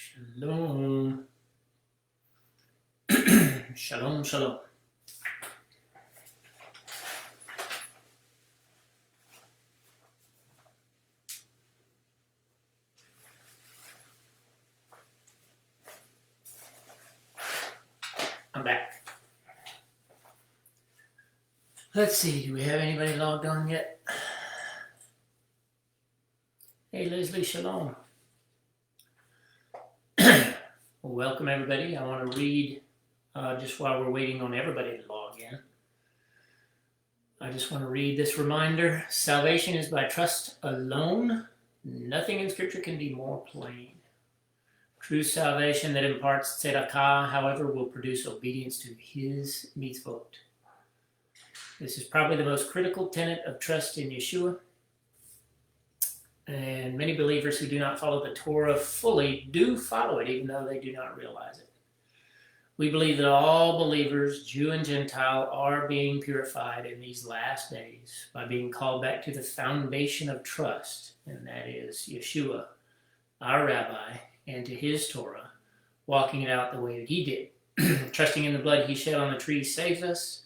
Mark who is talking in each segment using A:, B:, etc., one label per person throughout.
A: Shalom. Shalom, shalom. I'm back. Let's see, do we have anybody logged on yet? Hey, Leslie, shalom. Welcome, everybody. I want to read, just while we're waiting on everybody to log in, I just want to read this reminder. Salvation is by trust alone. Nothing in Scripture can be more plain. True salvation that imparts tzedakah, however, will produce obedience to his mitzvot. This is probably the most critical tenet of trust in Yeshua. And many believers who do not follow the Torah fully do follow it, even though they do not realize it. We believe that all believers, Jew and Gentile, are being purified in these last days by being called back to the foundation of trust, and that is Yeshua, our rabbi, and to his Torah, walking it out the way that he did. Trusting in the blood he shed on the tree saves us.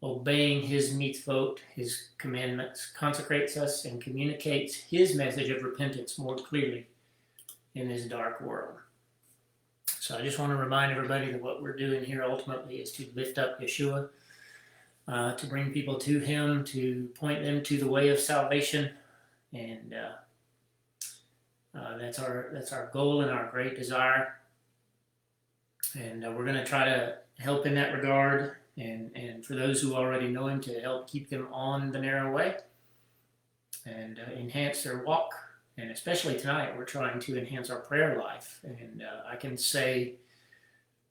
A: Obeying his mitzvot, his commandments, consecrates us and communicates his message of repentance more clearly in this dark world. So I just want to remind everybody that what we're doing here ultimately is to lift up Yeshua, to bring people to him, to point them to the way of salvation, and that's our goal and our great desire. And we're going to try to help in that regard. And for those who already know him, to help keep them on the narrow way and enhance their walk. And especially tonight, we're trying to enhance our prayer life. And I can say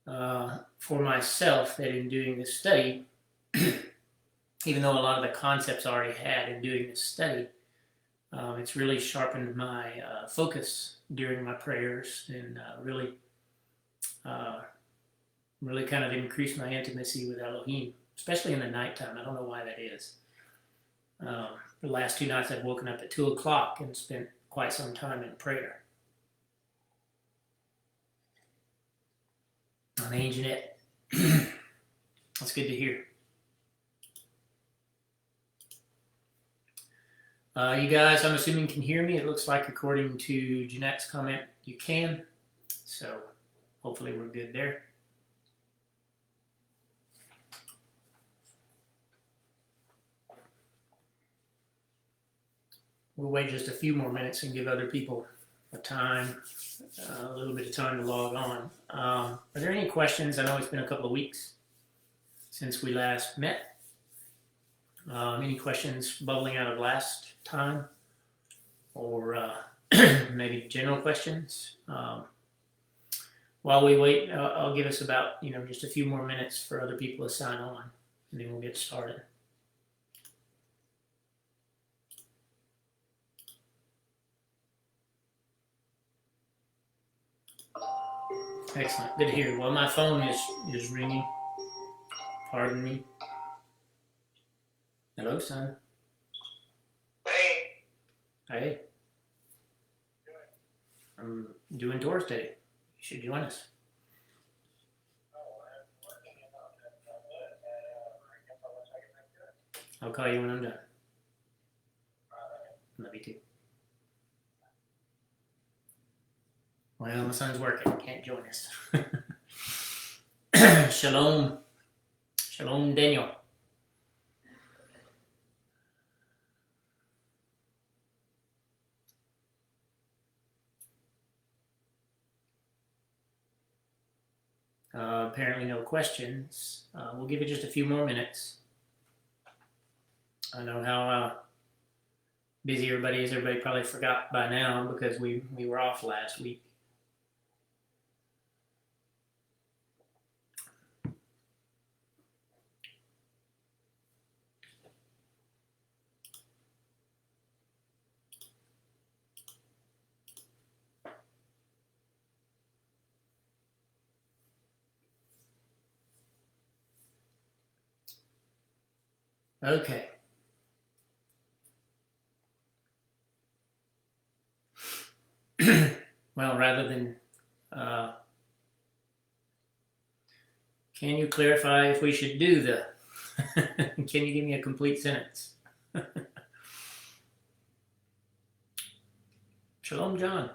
A: for myself that in doing this study, even though a lot of the concepts I already had in doing this study, it's really sharpened my focus during my prayers and really kind of increased my intimacy with Elohim, especially in the nighttime. I don't know why that is. The last 2 nights I've woken up at 2 o'clock and spent quite some time in prayer. Hey, Jeanette. That's good to hear. You guys, I'm assuming, can hear me. It looks like, according to Jeanette's comment, you can. So hopefully we're good there. We'll wait just a few more minutes and give other people a little bit of time to log on. Are there any questions? I know it's been a couple of weeks since we last met. Any questions bubbling out of last time? Or maybe general questions? While we wait, I'll give us about just a few more minutes for other people to sign on, and then we'll get started. Excellent. Good to hear. Well, my phone is ringing. Pardon me. Hello, son.
B: Hey.
A: Hey. I'm doing Torah study. You should join us. I'll call you when I'm done. Love you too. Well, my son's working. Can't join us. Shalom. Shalom, Daniel. Apparently no questions. We'll give it just a few more minutes. I know how busy everybody is. Everybody probably forgot by now because we were off last week. Okay. Well, rather than Can you clarify if we should do the? Can you give me a complete sentence? Shalom, John.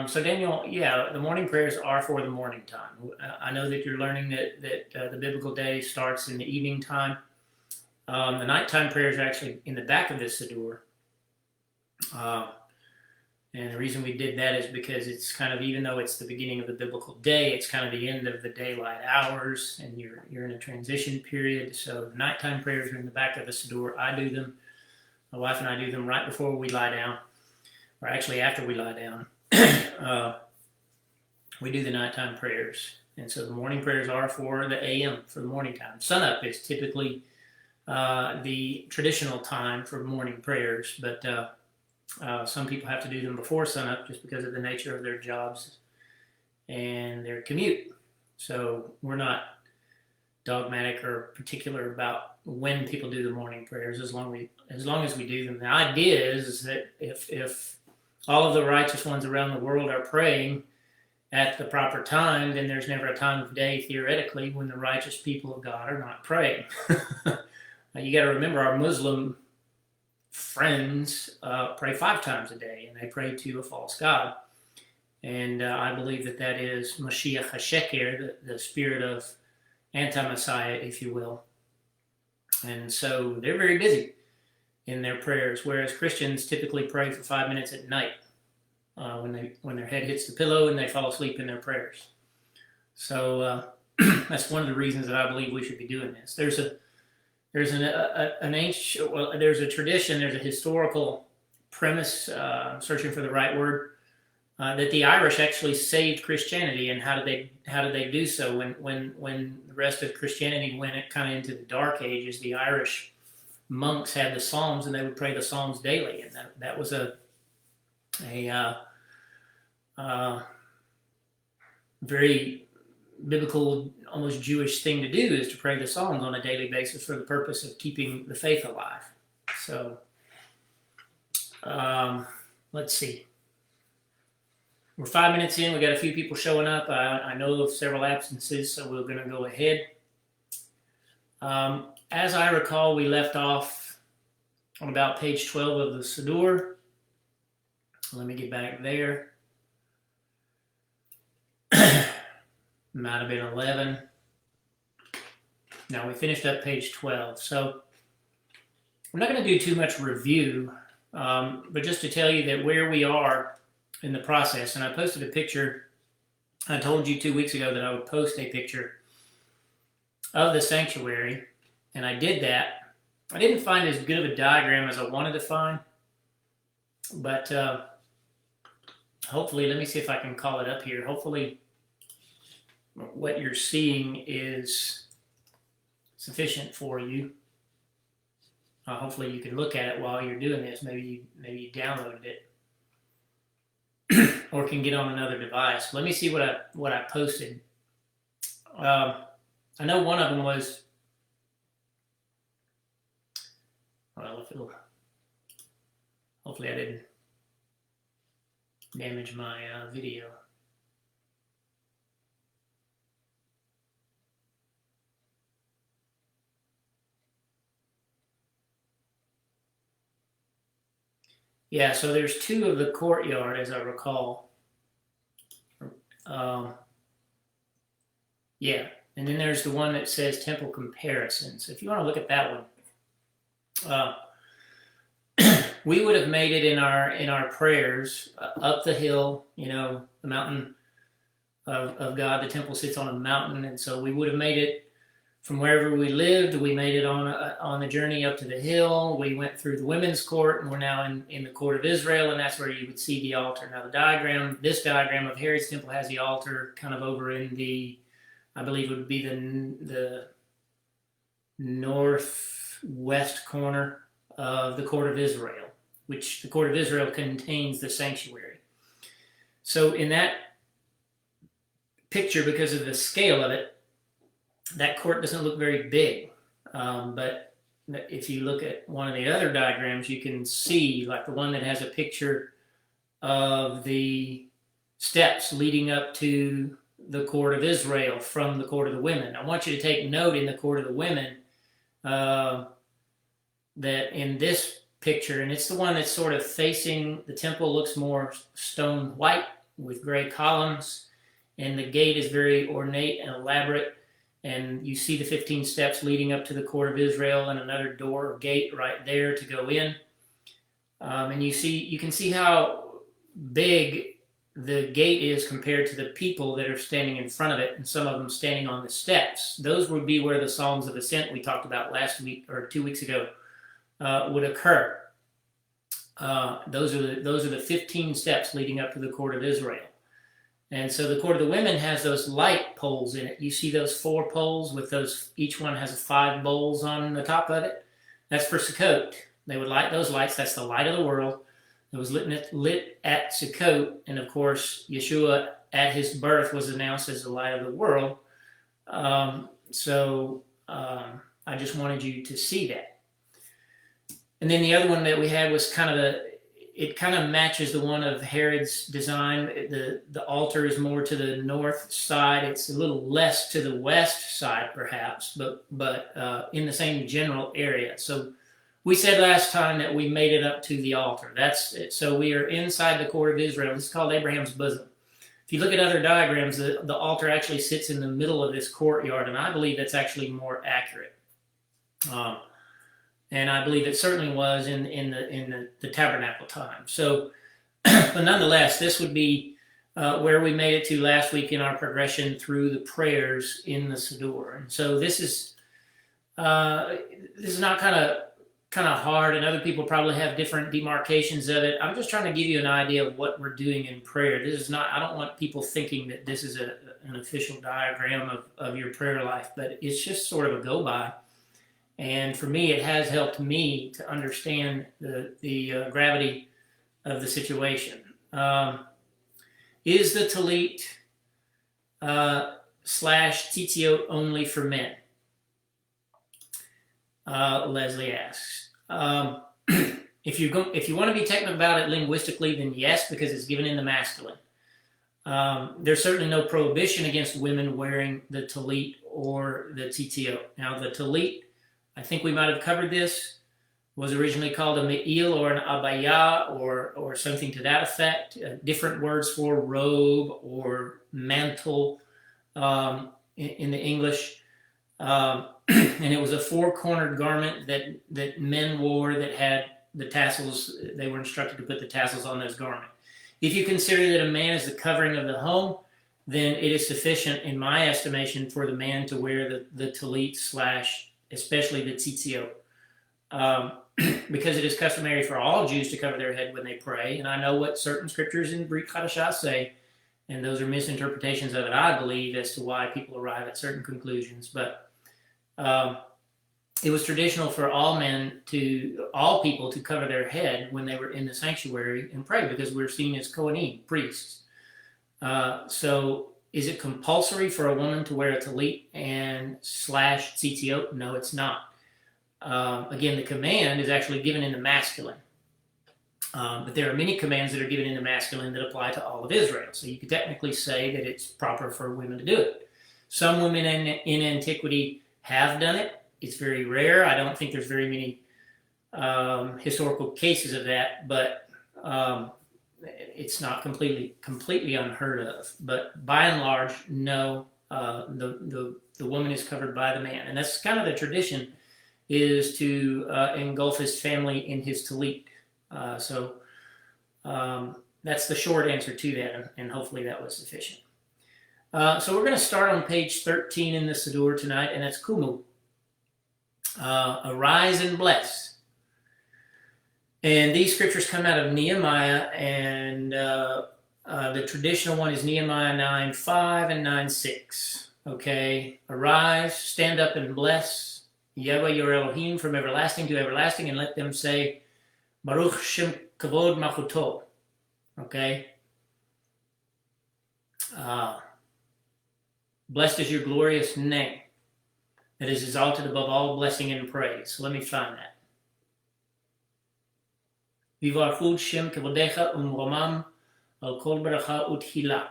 A: So Daniel, yeah, the morning prayers are for the morning time. I know that you're learning that the biblical day starts in the evening time. The nighttime prayers are actually in the back of this Siddur. And the reason we did that is because it's kind of, even though it's the beginning of the biblical day, it's kind of the end of the daylight hours, and you're in a transition period. So the nighttime prayers are in the back of the Siddur. I do them. My wife and I do them right before we lie down, or actually after we lie down. We do the nighttime prayers. And so the morning prayers are for the AM, for the morning time. Sunup is typically the traditional time for morning prayers, but some people have to do them before sunup just because of the nature of their jobs and their commute. So we're not dogmatic or particular about when people do the morning prayers, as long as we do them. The idea is that if all of the righteous ones around the world are praying at the proper time, then there's never a time of day, theoretically, when the righteous people of God are not praying. You got to remember, our Muslim friends pray 5 times a day, and they pray to a false god. And I believe that is Mashiach HaSheker, the spirit of anti-Messiah, if you will. And so they're very busy in their prayers, whereas Christians typically pray for 5 minutes at night when their head hits the pillow and they fall asleep in their prayers. So that's one of the reasons that I believe we should be doing this. There's an ancient, well, there's a tradition, there's a historical premise, searching for the right word, that the Irish actually saved Christianity. And how did they do so? When the rest of Christianity went kind of into the Dark Ages, the Irish monks had the Psalms, and they would pray the Psalms daily, and that was a very biblical, almost Jewish thing to do, is to pray the Psalms on a daily basis for the purpose of keeping the faith alive. So, let's see. We're 5 minutes in. We got a few people showing up. I know of several absences, so we're going to go ahead. As I recall, we left off on about page 12 of the Siddur. Let me get back there. Might have been 11. Now we finished up page 12. So we're not going to do too much review, but just to tell you that where we are in the process, and I posted a picture. I told you 2 weeks ago that I would post a picture of the sanctuary, and I did that. I didn't find as good of a diagram as I wanted to find, but hopefully, let me see if I can call it up here. Hopefully what you're seeing is sufficient for you. Hopefully you can look at it while you're doing this. Maybe you downloaded it or can get on another device. Let me see what I posted. I know one of them was, well, hopefully I didn't damage my video. Yeah, so there's 2 of the courtyard, as I recall. Yeah, and then there's the one that says temple comparison. So if you want to look at that one, we would have made it in our prayers up the hill, the mountain of God. The temple sits on a mountain, and so we would have made it from wherever we lived. We made it on the journey up to the hill. We went through the women's court, and we're now in the court of Israel, and that's where you would see the altar. Now this diagram of Herod's temple has the altar kind of over in the, I believe it would be the northwest corner of the court of Israel, which the court of Israel contains the sanctuary. So in that picture, because of the scale of it, that court doesn't look very big. But if you look at one of the other diagrams, you can see, like the one that has a picture of the steps leading up to the court of Israel from the court of the women. I want you to take note in the court of the women that in this picture, and it's the one that's sort of facing the temple, looks more stone white with gray columns, and the gate is very ornate and elaborate. And you see the 15 steps leading up to the court of Israel and another door or gate right there to go in. And you can see how big the gate is compared to the people that are standing in front of it, and some of them standing on the steps. Those would be where the Psalms of Ascent we talked about last week or 2 weeks ago would occur. Those are the 15 steps leading up to the court of Israel. And so the court of the women has those light poles in it. You see those 4 poles with those, each one has 5 bowls on the top of it. That's for Sukkot. They would light those lights. That's the light of the world. It was lit at Sukkot. And of course, Yeshua at his birth was announced as the light of the world. I just wanted you to see that. And then the other one that we had was it kind of matches the one of Herod's design. The altar is more to the north side. It's a little less to the west side, perhaps, but in the same general area. So we said last time that we made it up to the altar. That's it. So we are inside the court of Israel. This is called Abraham's bosom. If you look at other diagrams, the altar actually sits in the middle of this courtyard, and I believe that's actually more accurate. And I believe it certainly was in the tabernacle time. So, but nonetheless, this would be where we made it to last week in our progression through the prayers in the Siddur. And so this is not kind of hard, and other people probably have different demarcations of it. I'm just trying to give you an idea of what we're doing in prayer. This is not. I don't want people thinking that this is an official diagram of your prayer life, but it's just sort of a go by. And for me, it has helped me to understand the gravity of the situation. Is the Talit / Tzitzit only for men? Leslie asks. If you want to be technical about it linguistically, then yes, because it's given in the masculine. There's certainly no prohibition against women wearing the Talit or the Tzitzit. Now, the Talit, I think we might have covered this, was originally called a me'il or an abaya or something to that effect. Different words for robe or mantle in the English. And it was a 4-cornered garment that men wore that had the tassels. They were instructed to put the tassels on those garments. If you consider that a man is the covering of the home, then it is sufficient, in my estimation, for the man to wear the talit / especially the tzitzit, because it is customary for all Jews to cover their head when they pray. And I know what certain scriptures in Brit Chadashah say, and those are misinterpretations of it, I believe, as to why people arrive at certain conclusions. But it was traditional for all people to cover their head when they were in the sanctuary and pray, because we're seen as Kohanim, priests. So is it compulsory for a woman to wear a talit and / tzitzit? No, it's not. Again, the command is actually given in the masculine. But there are many commands that are given in the masculine that apply to all of Israel. So you could technically say that it's proper for women to do it. Some women in antiquity have done it. It's very rare. I don't think there's very many historical cases of that, but it's not completely unheard of. But by and large, no, the woman is covered by the man. And that's kind of the tradition, is to engulf his family in his talit. So that's the short answer to that, and hopefully that was sufficient. So we're going to start on page 13 in the Siddur tonight, and that's Kumu. Arise and bless. And these scriptures come out of Nehemiah, and the traditional one is Nehemiah 9:5 and 9:6. Okay, arise, stand up and bless Yahweh your Elohim from everlasting to everlasting, and let them say, Baruch Shem Kavod Machuto. Okay. Blessed is your glorious name. that is exalted above all blessing and praise. So let me find that. Vivarchut Shem Kevodecha Umromam Al Kol Beracha Utchila.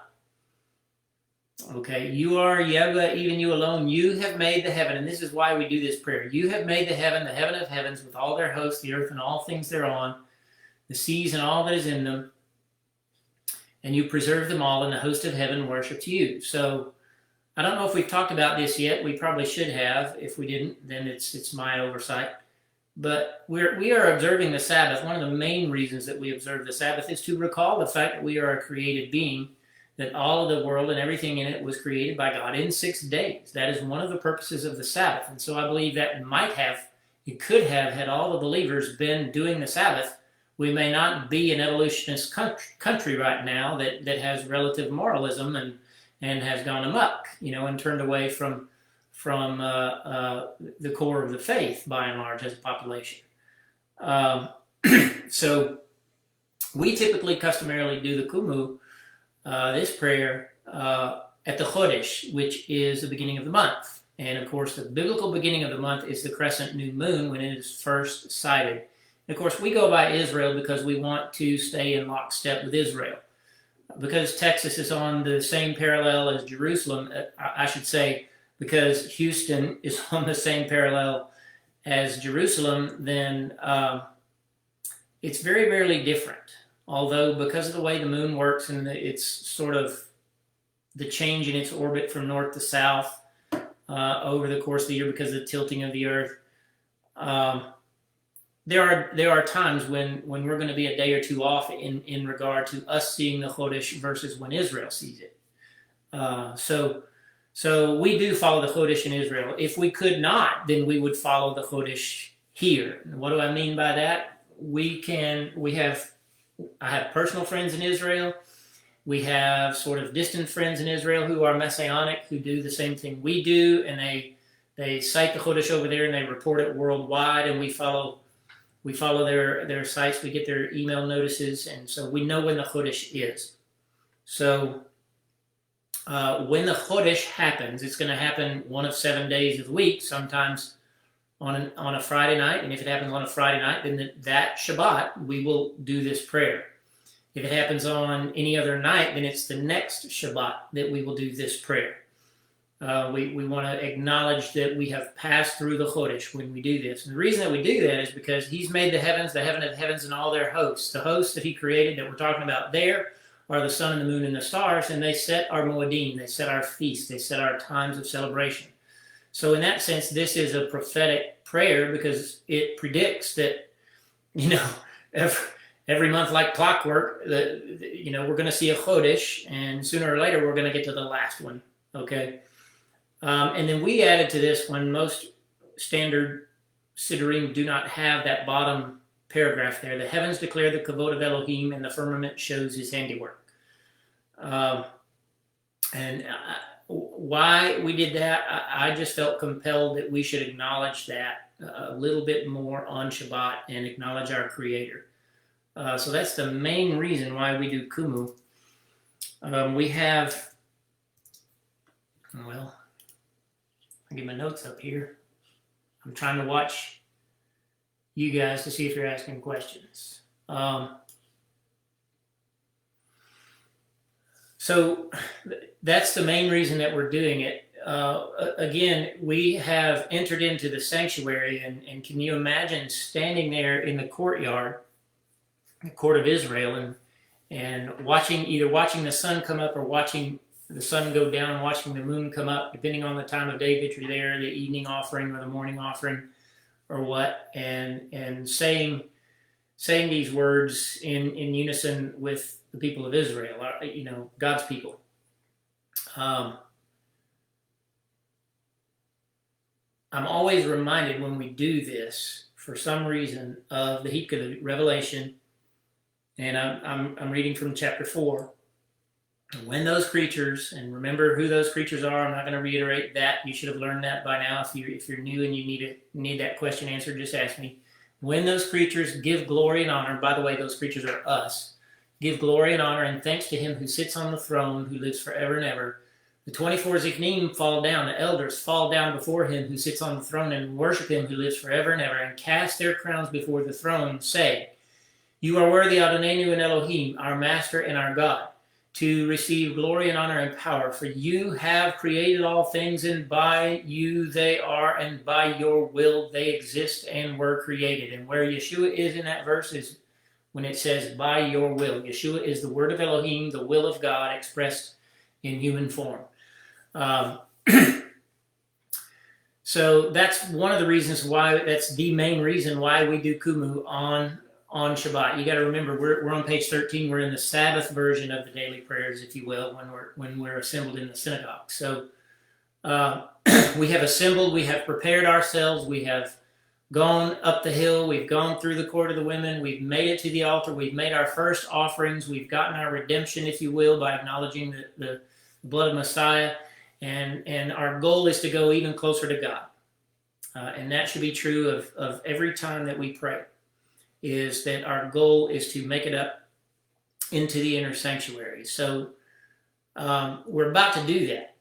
A: Okay, you are Yahweh, even you alone. You have made the heaven, and this is why we do this prayer. You have made the heaven of heavens, with all their hosts, the earth and all things thereon, the seas and all that is in them, and you preserve them all, and the host of heaven worships you. So, I don't know if we've talked about this yet. We probably should have. If we didn't, then it's my oversight. But we are observing the Sabbath. One of the main reasons that we observe the Sabbath is to recall the fact that we are a created being, that all of the world and everything in it was created by God in 6 days. That is one of the purposes of the Sabbath. And so I believe that it could have, had all the believers been doing the Sabbath, we may not be an evolutionist country right now that has relative moralism and has gone amok, and turned away from the core of the faith, by and large, as a population. So we typically customarily do the Kumu, this prayer, at the Chodesh, which is the beginning of the month. And of course, the biblical beginning of the month is the crescent new moon, when it is first sighted. And of course, we go by Israel because we want to stay in lockstep with Israel. Because Texas is on the same parallel as Jerusalem, I should say, because Houston is on the same parallel as Jerusalem, then it's very rarely different. Although, because of the way the moon works and it's sort of the change in its orbit from north to south over the course of the year because of the tilting of the earth, there are times when we're going to be a day or two off in regard to us seeing the Chodesh versus when Israel sees it. So we do follow the Chodesh in Israel. If we could not, then we would follow the Chodesh here. And what do I mean by that? I have personal friends in Israel. We have sort of distant friends in Israel who are Messianic, who do the same thing we do, and they cite the Chodesh over there and they report it worldwide, and we follow their sites. We get their email notices, and so we know when the Chodesh is. So when the Chodesh happens, it's going to happen one of 7 days of the week, sometimes on a Friday night, and if it happens on a Friday night, then that Shabbat we will do this prayer. If it happens on any other night, then it's the next Shabbat that we will do this prayer. We want to acknowledge that we have passed through the Chodesh when we do this. And the reason that we do that is because He's made the heaven of heavens, and all their hosts. The hosts that He created that we're talking about there are the sun and the moon and the stars, and they set our moedim, they set our feasts, they set our times of celebration. So in that sense, this is a prophetic prayer because it predicts that, every month, like clockwork, we're going to see a Chodesh, and sooner or later we're going to get to the last one. Okay, and then we added to this when most standard Siddurim do not have that bottom paragraph there. The heavens declare the kavod of Elohim, and the firmament shows His handiwork. Why we did that, I just felt compelled that we should acknowledge that a little bit more on Shabbat and acknowledge our Creator. So that's the main reason why we do Kumu. We have, I'll get my notes up here. I'm trying to watch you guys to see if you're asking questions. So that's the main reason that we're doing it. Again, we have entered into the sanctuary, and can you imagine standing there in the courtyard, the court of Israel, and either watching the sun come up or watching the sun go down, watching the moon come up, depending on the time of day that you're there, the evening offering or the morning offering or what, and saying these words in unison with the people of Israel, God's people. I'm always reminded when we do this, for some reason, of the Hikah Revelation, and I'm reading from chapter 4. When those creatures, and remember who those creatures are, I'm not going to reiterate that. You should have learned that by now. If you're new and you need that question answered, just ask me. When those creatures give glory and honor, by the way, those creatures are us, give glory and honor and thanks to Him who sits on the throne, who lives forever and ever, The 24 Ziknim fall down, the elders fall down before him who sits on the throne and worship him who lives forever and ever, and cast their crowns before the throne, say, You are worthy, Adonenu and Elohim, our Master and our God, to receive glory and honor and power, for you have created all things, and by you they are, and by your will they exist and were created. And where Yeshua is in that verse is when it says, by your will. Yeshua is the word of Elohim, the will of God expressed in human form. So that's one of the reasons why, that's the main reason why we do Kumu on Shabbat. You got to remember, we're on page 13. We're in the Sabbath version of the daily prayers, if you will, when we're assembled in the synagogue. So we have assembled, we have prepared ourselves, we have gone up the hill, we've gone through the court of the women, we've made it to the altar, we've made our first offerings, we've gotten our redemption, if you will, by acknowledging the blood of Messiah, and our goal is to go even closer to God. And that should be true of every time that we pray, is that our goal is to make it up into the inner sanctuary. So we're about to do that.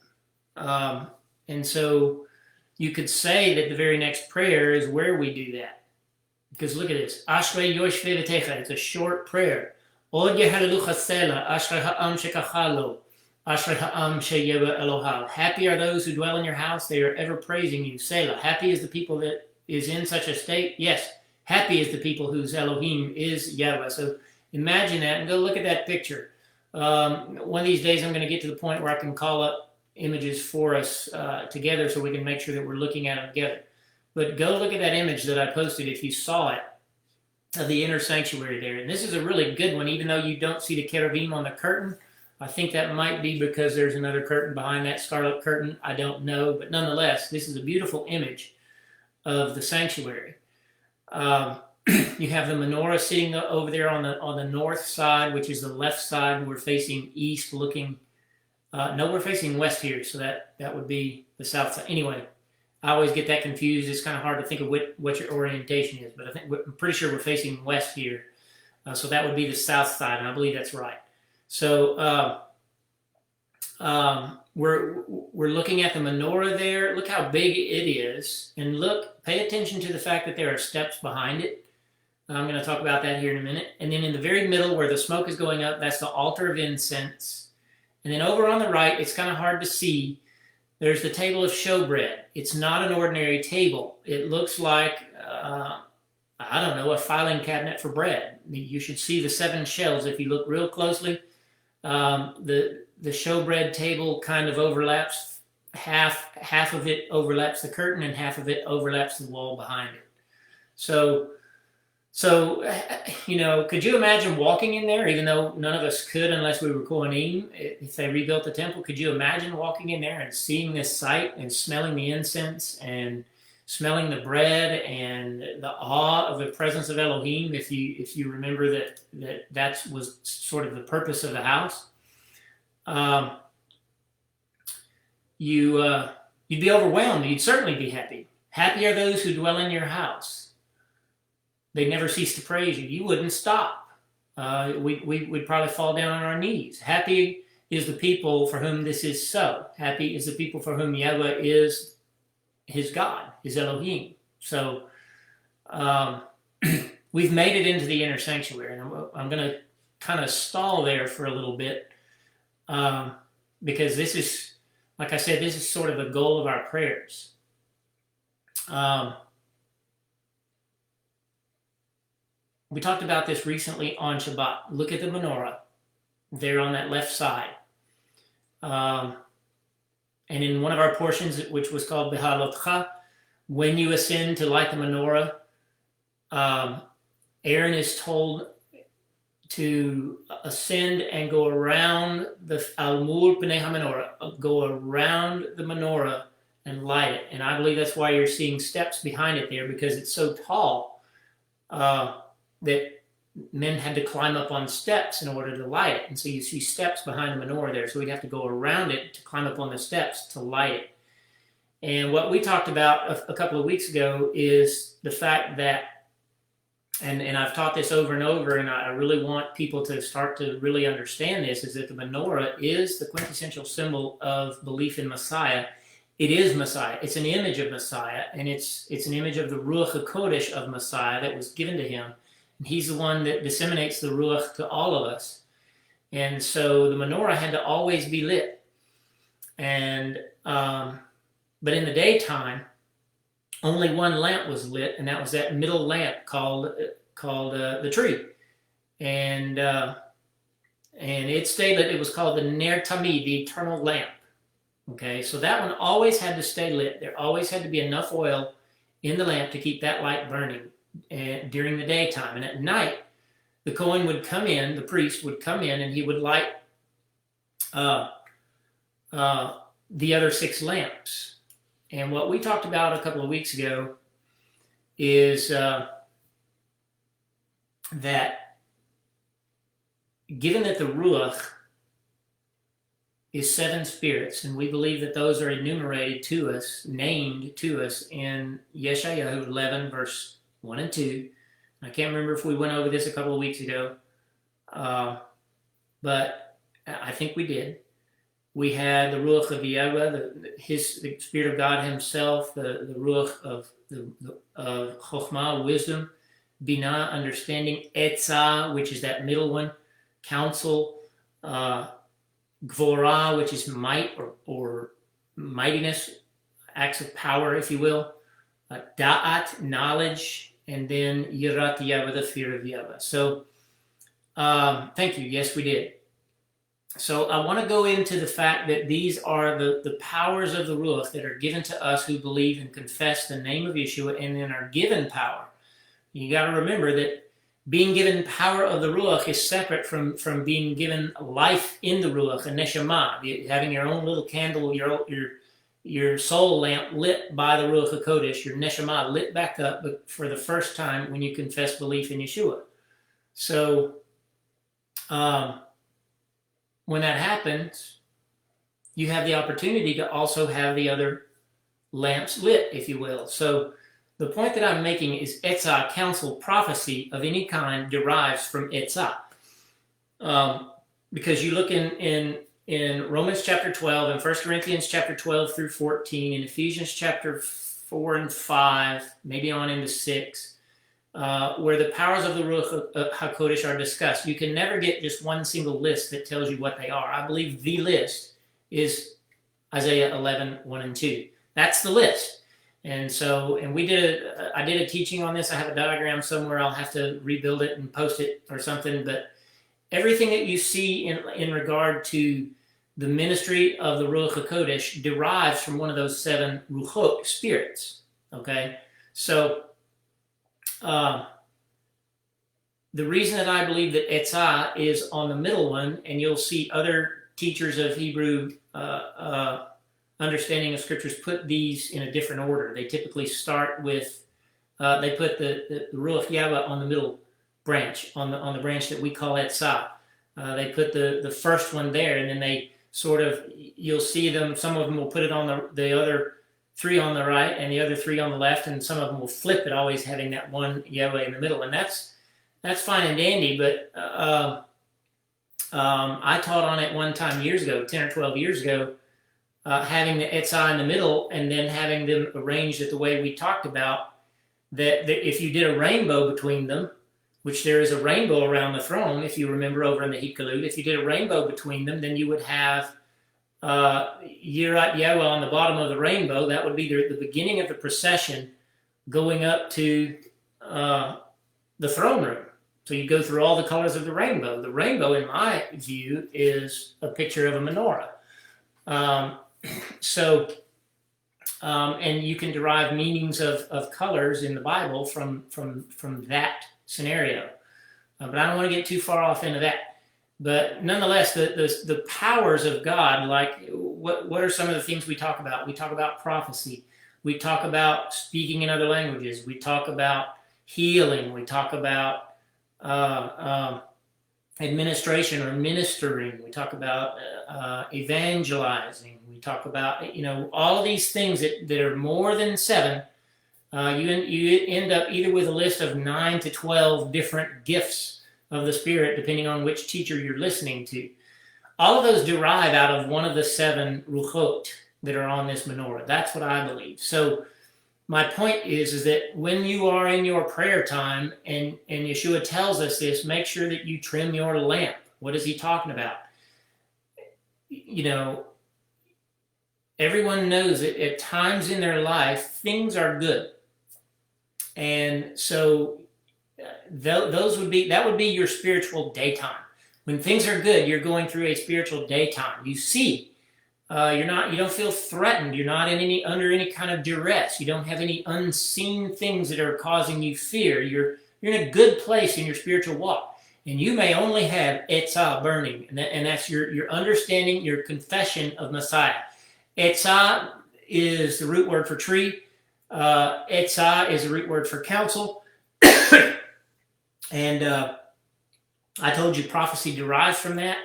A: And so you could say that the very next prayer is where we do that. Because look at this. Ashrei yoshvei v'techa. It's a short prayer. Od yehalelucha sela. Ashrei ha'am shekachalo. Ashrei ha'am sheyeva Elohal. Happy are those who dwell in your house. They are ever praising you. Selah. Happy is the people that is in such a state. Yes. Happy is the people whose Elohim is Yahweh. So imagine that and go look at that picture. One of these days I'm going to get to the point where I can call up images for us together so we can make sure that we're looking at them together. But go look at that image that I posted if you saw it, of the inner sanctuary there. And this is a really good one, even though you don't see the cherubim on the curtain. I think that might be because there's another curtain behind that scarlet curtain. I don't know. But nonetheless, this is a beautiful image of the sanctuary. You have the menorah sitting over there on the north side, which is the left side. We're facing east, looking. No, we're facing west here, so that would be the south side. Anyway, I always get that confused. It's kind of hard to think of what your orientation is, but I'm pretty sure we're facing west here. So that would be the south side, and I believe that's right. So we're looking at the menorah there. Look how big it is, and pay attention to the fact that there are steps behind it. I'm going to talk about that here in a minute. And then in the very middle where the smoke is going up, that's the altar of incense. And then over on the right, it's kind of hard to see, there's the table of showbread. It's not an ordinary table. It looks like, I don't know, a filing cabinet for bread. You should see the 7 shelves if you look real closely. The showbread table kind of overlaps, half of it overlaps the curtain and half of it overlaps the wall behind it. So, could you imagine walking in there, even though none of us could unless we were Kohanim, if they rebuilt the temple? Could you imagine walking in there and seeing this sight and smelling the incense and smelling the bread and the awe of the presence of Elohim, if you remember that was sort of the purpose of the house? You'd be overwhelmed. You'd certainly be happy. Happy are those who dwell in your house. They never cease to praise you. You wouldn't stop. We'd probably fall down on our knees. Happy is the people for whom this is so. Happy is the people for whom Yahweh is his God, his Elohim. So we've made it into the inner sanctuary. And I'm going to kind of stall there for a little bit because this is, like I said, this is sort of the goal of our prayers. We talked about this recently on Shabbat. Look at the menorah there on that left side. And in one of our portions, which was called Behalotcha, when you ascend to light the menorah, Aaron is told to ascend and go around the Almul Pnei HaMenorah, go around the menorah and light it. And I believe that's why you're seeing steps behind it there, because it's so tall that men had to climb up on steps in order to light it. And so you see steps behind the menorah there. So we'd have to go around it to climb up on the steps to light it. And what we talked about a couple of weeks ago is the fact that and I've taught this over and over, and I really want people to start to really understand this, is that the menorah is the quintessential symbol of belief in Messiah. It is Messiah. It's an image of Messiah, and it's an image of the Ruach HaKodesh of Messiah that was given to him. And he's the one that disseminates the Ruach to all of us. And so the menorah had to always be lit. And but in the daytime, only one lamp was lit, and that was that middle lamp called the tree. And it stayed lit. It was called the Ner Tamid, the eternal lamp. Okay, so that one always had to stay lit. There always had to be enough oil in the lamp to keep that light burning during the daytime. And at night, the Kohen would come in, the priest would come in, and he would light the other 6 lamps. And what we talked about a couple of weeks ago is that given that the Ruach is 7 spirits, and we believe that those are enumerated to us, named to us in Yeshayahu 11, verse 1 and 2. I can't remember if we went over this a couple of weeks ago, but I think we did. We had the Ruach of Yahweh, the Spirit of God himself, the Ruach of Chokhmah, wisdom, Binah, understanding, Etzah, which is that middle one, counsel, Gvorah, which is might or mightiness, acts of power, if you will, Da'at, knowledge, and then Yirat Yahweh, the fear of Yahweh. So, thank you. Yes, we did. So I want to go into the fact that these are the powers of the Ruach that are given to us who believe and confess the name of Yeshua and then are given power. You got to remember that being given power of the Ruach is separate from being given life in the Ruach, a neshama, having your own little candle, your soul lamp lit by the Ruach HaKodesh, your neshama lit back up for the first time when you confess belief in Yeshua. So, when that happens, you have the opportunity to also have the other lamps lit, if you will. So the point that I'm making is Etzah, counsel, prophecy of any kind derives from Etzah. Because you look in Romans chapter 12 and 1 Corinthians chapter 12 through 14, in Ephesians chapter 4 and 5, maybe on into 6, where the powers of the Ruach HaKodesh are discussed. You can never get just one single list that tells you what they are. I believe the list is Isaiah 11, 1 and 2. That's the list. And so, I did a teaching on this. I have a diagram somewhere. I'll have to rebuild it and post it or something. But everything that you see in regard to the ministry of the Ruach HaKodesh derives from one of those 7 Ruchot, spirits. Okay? So, the reason that I believe that Etzah is on the middle one, and you'll see other teachers of Hebrew understanding of scriptures put these in a different order. They typically start with, they put the Ruach Yahweh on the middle branch, on the branch that we call Etzah. They put the first one there, and then they sort of, you'll see them, some of them will put it on the other 3 on the right and the other 3 on the left, and some of them will flip it, always having that one Yahweh in the middle. And that's fine and dandy, but I taught on it one time years ago, 10 or 12 years ago, having the Etzah in the middle and then having them arranged it the way we talked about, that if you did a rainbow between them, which there is a rainbow around the throne, if you remember over in the Hikalut, if you did a rainbow between them, then you would have Yirat Yahweh on the bottom of the rainbow. That would be the beginning of the procession going up to the throne room. So you go through all the colors of the rainbow. The rainbow, in my view, is a picture of a menorah. And you can derive meanings of colors in the Bible from that scenario. But I don't want to get too far off into that. But nonetheless, the powers of God, like what are some of the things we talk about? We talk about prophecy. We talk about speaking in other languages. We talk about healing. We talk about administration or ministering. We talk about evangelizing. We talk about, all of these things that are more than 7 You end up either with a list of 9 to 12 different gifts of the Spirit, depending on which teacher you're listening to. All of those derive out of one of the 7 ruchot that are on this menorah. That's what I believe. So my point is that when you are in your prayer time, and Yeshua tells us this, make sure that you trim your lamp. What is he talking about? You know, everyone knows that at times in their life, things are good. And so that would be your spiritual daytime. When things are good, you're going through a spiritual daytime. You see, you don't feel threatened. You're not under any kind of duress. You don't have any unseen things that are causing you fear. You're in a good place in your spiritual walk. And you may only have etzah burning, and that's your understanding, your confession of Messiah. Etzah is the root word for tree. Etzah is the root word for counsel. And I told you prophecy derives from that.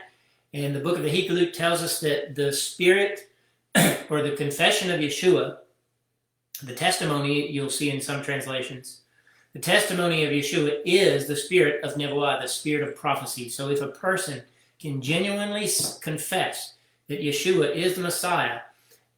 A: And the book of the Hikkalut tells us that the spirit or the confession of Yeshua, the testimony you'll see in some translations, the testimony of Yeshua is the spirit of Nebuah, the spirit of prophecy. So if a person can genuinely confess that Yeshua is the Messiah,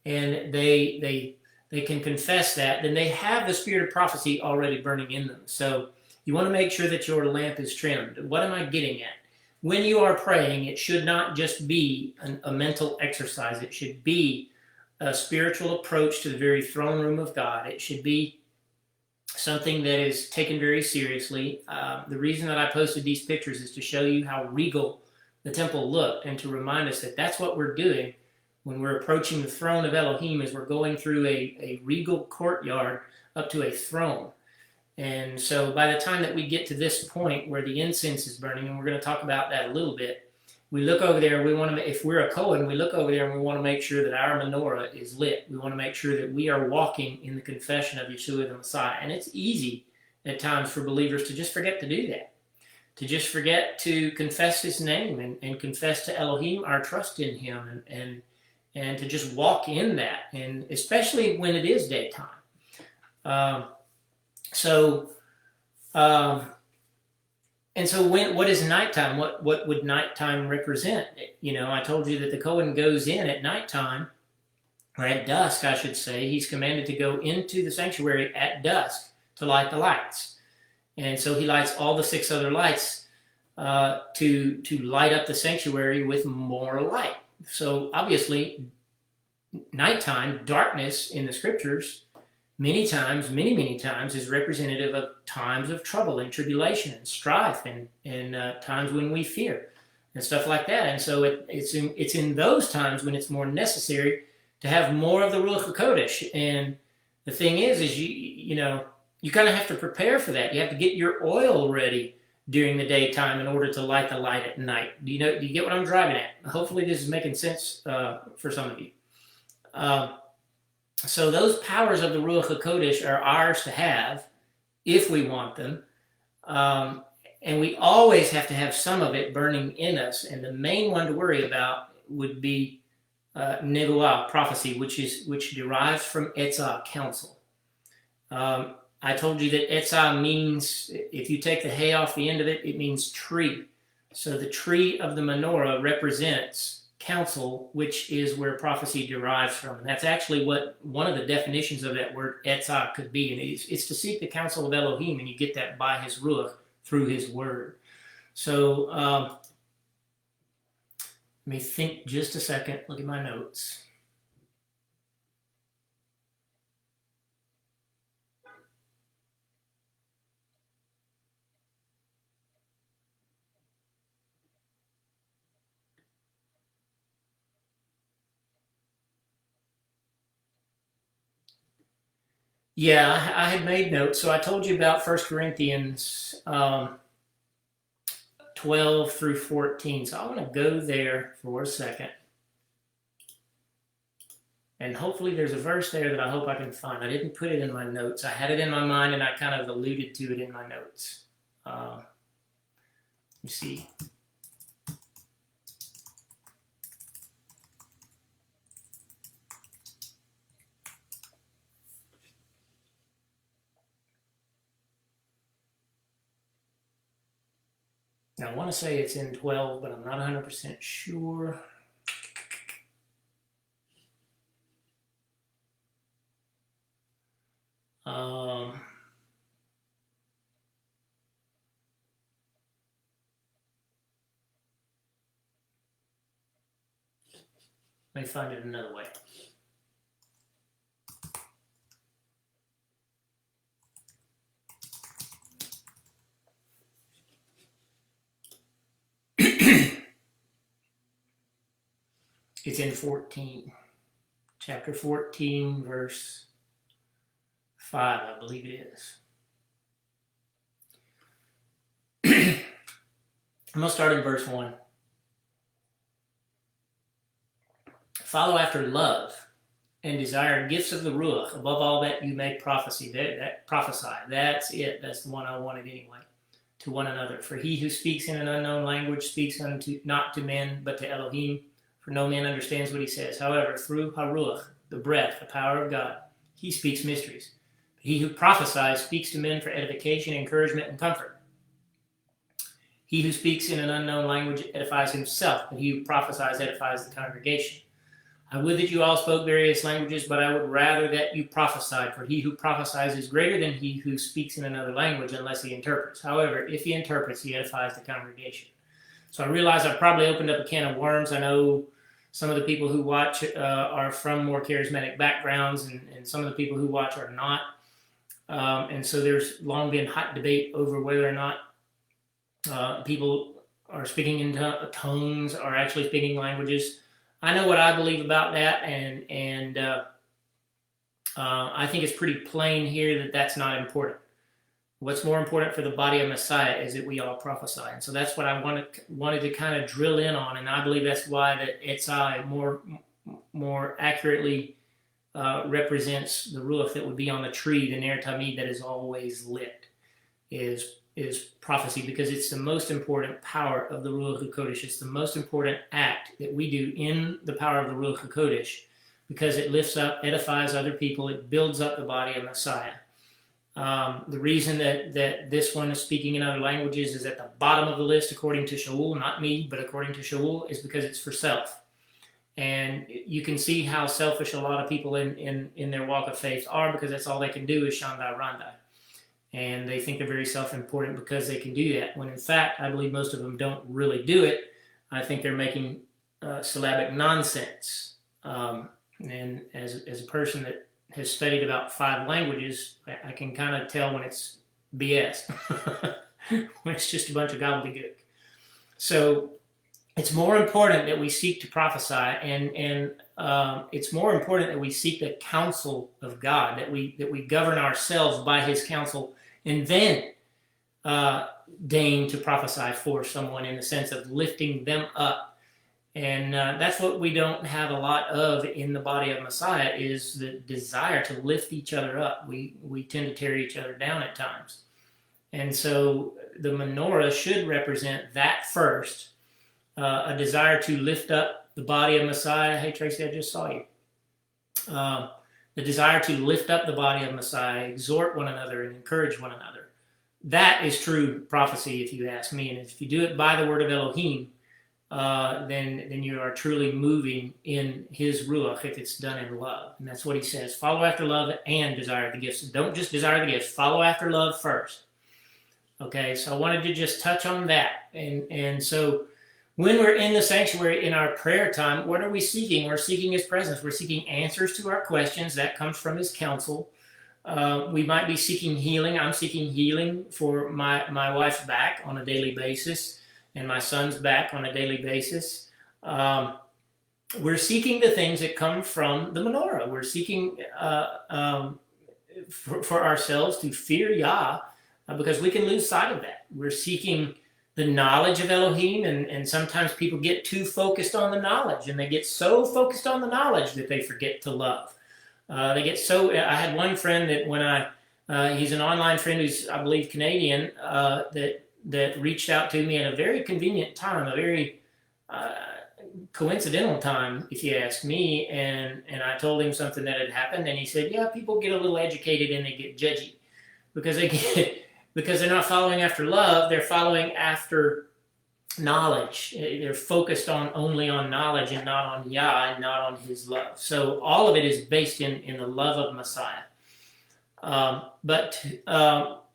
A: and they can confess that, then they have the spirit of prophecy already burning in them. So you want to make sure that your lamp is trimmed. What am I getting at? When you are praying, it should not just be a mental exercise. It should be a spiritual approach to the very throne room of God. It should be something that is taken very seriously. The reason that I posted these pictures is to show you how regal the temple looked and to remind us that that's what we're doing when we're approaching the throne of Elohim, is we're going through a regal courtyard up to a throne. And so by the time that we get to this point where the incense is burning, and we're going to talk about that a little bit, we look over there, if we're a Kohen, we look over there and we want to make sure that our menorah is lit. We want to make sure that we are walking in the confession of Yeshua the Messiah. And it's easy at times for believers to just forget to do that, to just forget to confess his name and confess to Elohim our trust in him, and to just walk in that, and especially when it is daytime. And so what is nighttime? What would nighttime represent? You know, I told you that the Kohen goes in at nighttime, or at dusk, I should say. He's commanded to go into the sanctuary at dusk to light the lights. And so he lights all the 6 other lights to light up the sanctuary with more light. So obviously, nighttime, darkness in the scriptures, many times is representative of times of trouble and tribulation and strife and times when we fear and stuff like that. And so it's in those times when it's more necessary to have more of the Ruach HaKodesh. And the thing is you kind of have to prepare for that. You have to get your oil ready during the daytime in order to light the light at night. Do you get what I'm driving at? Hopefully this is making sense for some of you. So those powers of the Ruach HaKodesh are ours to have if we want them. And we always have to have some of it burning in us. And the main one to worry about would be Nebuah, prophecy, which derives from Etzah, counsel. I told you that Etzah means, if you take the hay off the end of it, it means tree. So the tree of the menorah represents counsel, which is where prophecy derives from. And that's actually what one of the definitions of that word etzah could be. And it's to seek the counsel of Elohim, and you get that by his ruach, through his word. So let me think just a second. Look at my notes. Yeah, I had made notes. So I told you about 1 Corinthians 12 through 14. So I want to go there for a second. And hopefully there's a verse there that I hope I can find. I didn't put it in my notes. I had it in my mind and I kind of alluded to it in my notes. Let me see. I want to say it's in 12, but I'm not 100% sure. Let me find it another way. It's in 14. Chapter 14, verse 5, I believe it is. I'm going to start in verse 1. Follow after love and desire gifts of the Ruach. Above all that you may prophesy. Prophesy. That's it. That's the one I wanted anyway. To one another. For he who speaks in an unknown language speaks not to men, but to Elohim. For no man understands what he says. However, through Haruach, the breath, the power of God, he speaks mysteries. He who prophesies speaks to men for edification, encouragement, and comfort. He who speaks in an unknown language edifies himself, but he who prophesies edifies the congregation. I would that you all spoke various languages, but I would rather that you prophesied, for he who prophesies is greater than he who speaks in another language unless he interprets. However, if he interprets, he edifies the congregation. So I realize I've probably opened up a can of worms. I know some of the people who watch are from more charismatic backgrounds, and some of the people who watch are not. And so there's long been hot debate over whether or not people are speaking in tongues or actually speaking languages. I know what I believe about that, and I think it's pretty plain here that that's not important. What's more important for the body of Messiah is that we all prophesy. And so that's what I wanted to kind of drill in on, and I believe that's why that Etzai more accurately represents the Ruach that would be on the tree, the Ner Tamid that is always lit, is prophecy, because it's the most important power of the Ruach HaKodesh. It's the most important act that we do in the power of the Ruach HaKodesh, because it lifts up, edifies other people, it builds up the body of Messiah. The reason that this one is speaking in other languages is at the bottom of the list, according to Shaul, not me, but according to Shaul, is because it's for self. And you can see how selfish a lot of people in their walk of faith are, because that's all they can do is Shandai Randai. And they think they're very self-important because they can do that, when in fact, I believe most of them don't really do it. I think they're making syllabic nonsense. And as a person that has studied about 5 languages, I can kind of tell when it's BS, when it's just a bunch of gobbledygook. So it's more important that we seek to prophesy, and it's more important that we seek the counsel of God, that we govern ourselves by His counsel, and then deign to prophesy for someone in the sense of lifting them up. And that's what we don't have a lot of in the body of Messiah, is the desire to lift each other up. We tend to tear each other down at times. And so the menorah should represent that first, a desire to lift up the body of Messiah. Hey, Tracy, I just saw you. The desire to lift up the body of Messiah, exhort one another, and encourage one another. That is true prophecy, if you ask me. And if you do it by the word of Elohim, then you are truly moving in His Ruach if it's done in love. And that's what he says. Follow after love and desire the gifts. Don't just desire the gifts. Follow after love first. Okay, so I wanted to just touch on that. And so when we're in the sanctuary in our prayer time, what are we seeking? We're seeking His presence. We're seeking answers to our questions. That comes from His counsel. We might be seeking healing. I'm seeking healing for my wife's back on a daily basis, and my son's back on a daily basis. We're seeking the things that come from the menorah. We're seeking for ourselves to fear Yah, because we can lose sight of that. We're seeking the knowledge of Elohim, and sometimes people get too focused on the knowledge, and they get so focused on the knowledge that they forget to love. I had one friend that when he's an online friend who's, I believe, Canadian, that reached out to me at a very convenient time, a very coincidental time, if you ask me, and I told him something that had happened, and he said, yeah, people get a little educated and they get judgy because they're not following after love, they're following after knowledge. They're focused on only on knowledge and not on Yah and not on His love. So all of it is based in the love of Messiah. But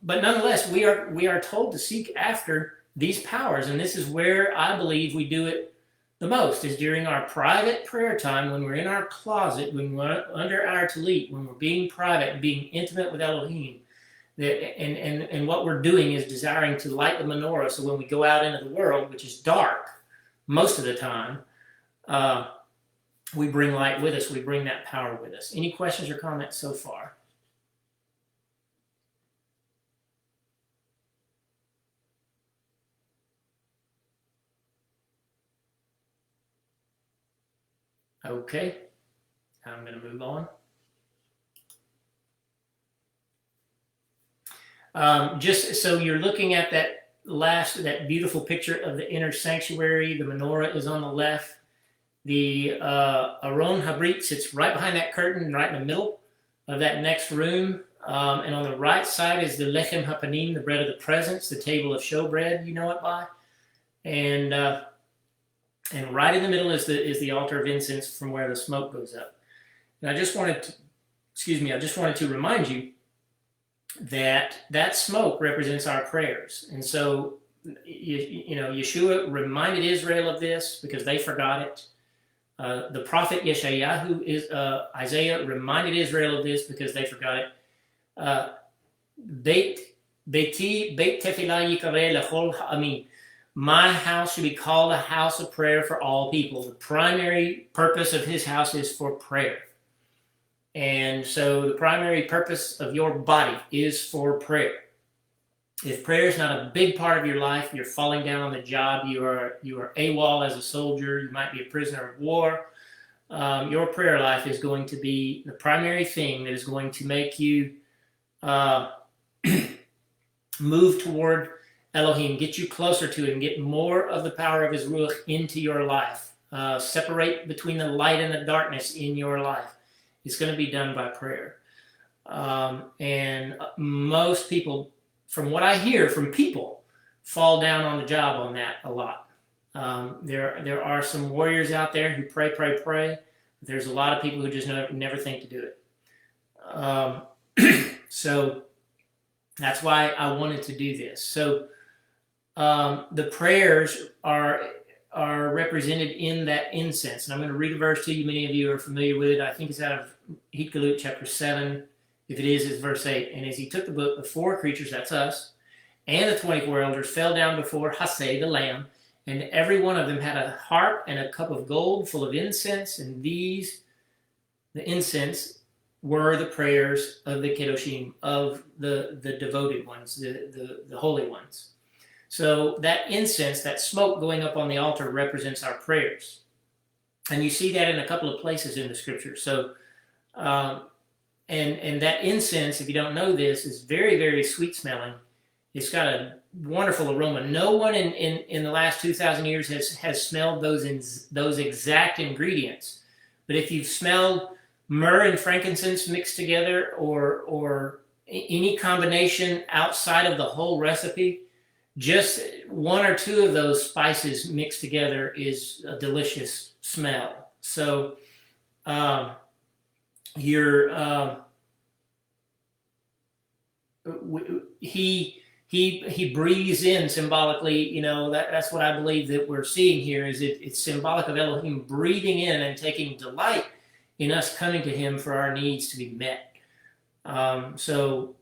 A: nonetheless, we are told to seek after these powers, and this is where I believe we do it the most, is during our private prayer time, when we're in our closet, when we're under our talit, when we're being private and being intimate with Elohim. And what we're doing is desiring to light the menorah, so when we go out into the world, which is dark most of the time, we bring light with us. We bring that power with us. Any questions or comments so far? Okay, I'm going to move on. Just so you're looking at that beautiful picture of the inner sanctuary. The menorah is on the left. The Aron Habrit sits right behind that curtain, right in the middle of that next room. And on the right side is the Lechem Hapanim, the bread of the presence, the table of showbread, you know it by. And right in the middle is the altar of incense from where the smoke goes up. And I just wanted to remind you that smoke represents our prayers. And so, Yeshua reminded Israel of this because they forgot it. The prophet Isaiah reminded Israel of this because they forgot it. Beit tefillah yikareh lechol ha'amim. My house should be called a house of prayer for all people. The primary purpose of His house is for prayer. And so the primary purpose of your body is for prayer. If prayer is not a big part of your life, you're falling down on the job, you are AWOL as a soldier, you might be a prisoner of war, your prayer life is going to be the primary thing that is going to make you move toward Elohim, get you closer to Him, get more of the power of His Ruach into your life, separate between the light and the darkness in your life. It's going to be done by prayer. And most people, from what I hear from people, fall down on the job on that a lot. There are some warriors out there who pray. There's a lot of people who just never think to do it. So that's why I wanted to do this. So the prayers are represented in that incense. And I'm going to read a verse to you. Many of you are familiar with it. I think it's out of Hitgalut chapter 7. If it is, it's verse 8. And as he took the book, the four creatures, that's us, and the 24 elders fell down before Haseh, the lamb, and every one of them had a harp and a cup of gold full of incense, and the incense, were the prayers of the Kedoshim, of the devoted ones, the holy ones. So that incense, that smoke going up on the altar represents our prayers. And you see that in a couple of places in the scripture. So, and that incense, if you don't know this, is very, very sweet smelling. It's got a wonderful aroma. No one in the last 2,000 years has smelled those exact ingredients. But if you've smelled myrrh and frankincense mixed together, or any combination outside of the whole recipe, just one or two of those spices mixed together is a delicious smell. So he breathes in symbolically. That's what I believe that we're seeing here. Is it's symbolic of Elohim breathing in and taking delight in us coming to Him for our needs to be met. So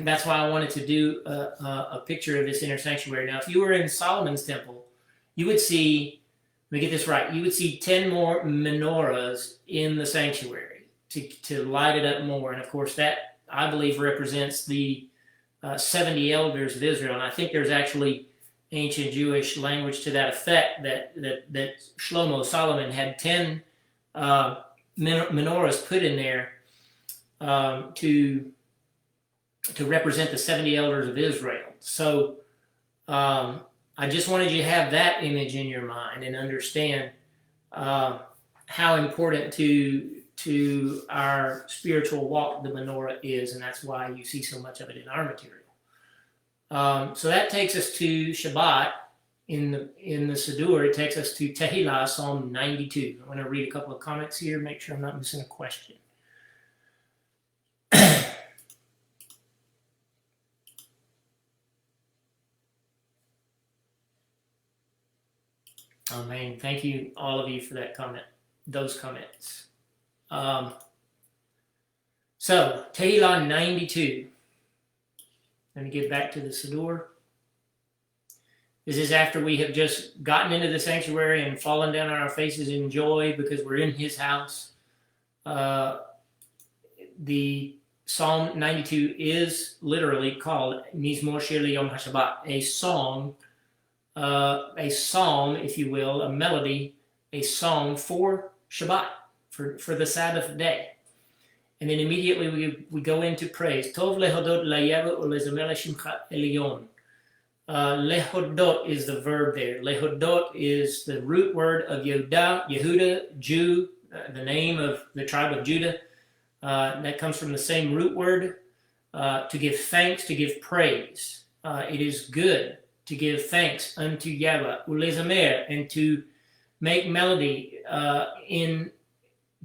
A: that's why I wanted to do a picture of this inner sanctuary. Now, if you were in Solomon's temple, you would see, let me get this right, you would see 10 more menorahs in the sanctuary to light it up more. And of course, that, I believe, represents the 70 elders of Israel. And I think there's actually ancient Jewish language to that effect, that Solomon had 10 menorahs put in there to represent the 70 elders of Israel. So I just wanted you to have that image in your mind and understand how important to our spiritual walk the menorah is, and that's why you see so much of it in our material. So that takes us to Shabbat, in the Siddur, it takes us to Tehillah, Psalm 92. I'm going to read a couple of comments here, make sure I'm not missing a question. Oh man, thank you all of you for that comment, those comments. So Tehillah 92. Let me get back to the Siddur. This is after we have just gotten into the sanctuary and fallen down on our faces in joy because we're in His house. The Psalm 92 is literally called Mizmor Shir Yom HaShabbat, a song, a psalm, if you will, a melody, a song for Shabbat, for the Sabbath day. And then immediately we go into praise. Tov lehodot laYehovah ulezamer shimcha elyon. Lehodot is the verb there. Lehodot is the root word of Yehuda, Jew, the name of the tribe of Judah. That comes from the same root word, to give thanks, to give praise. It is good to give thanks unto Yahweh, ulezamer, and to make melody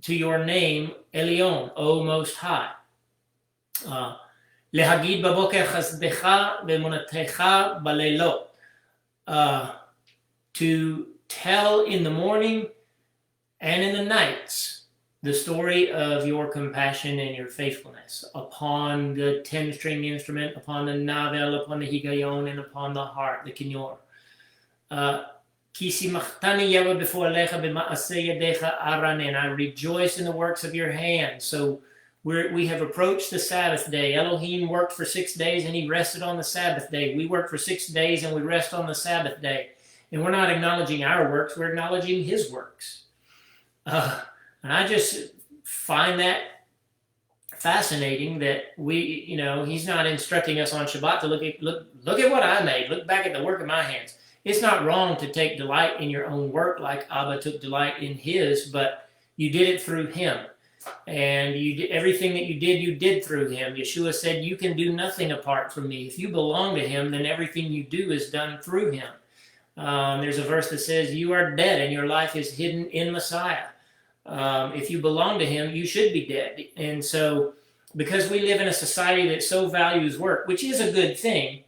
A: to your name, Elyon, O Most High. Lehagid baboker chasdecha ve'emunatecha balelot. To tell in the morning and in the nights the story of your compassion and your faithfulness upon the 10-string instrument, upon the navel, upon the higayon, and upon the harp, the kinnor. And I rejoice in the works of your hands. So we have approached the Sabbath day. Elohim worked for 6 days and He rested on the Sabbath day. We work for 6 days and we rest on the Sabbath day. And we're not acknowledging our works, we're acknowledging His works. And I just find that fascinating that He's not instructing us on Shabbat to look at what I made. Look back at the work of my hands. It's not wrong to take delight in your own work like Abba took delight in His, but you did it through Him. And everything that you did through Him. Yeshua said, you can do nothing apart from me. If you belong to Him, then everything you do is done through Him. There's a verse that says, you are dead and your life is hidden in Messiah. If you belong to Him, you should be dead. And so, because we live in a society that so values work, which is a good thing,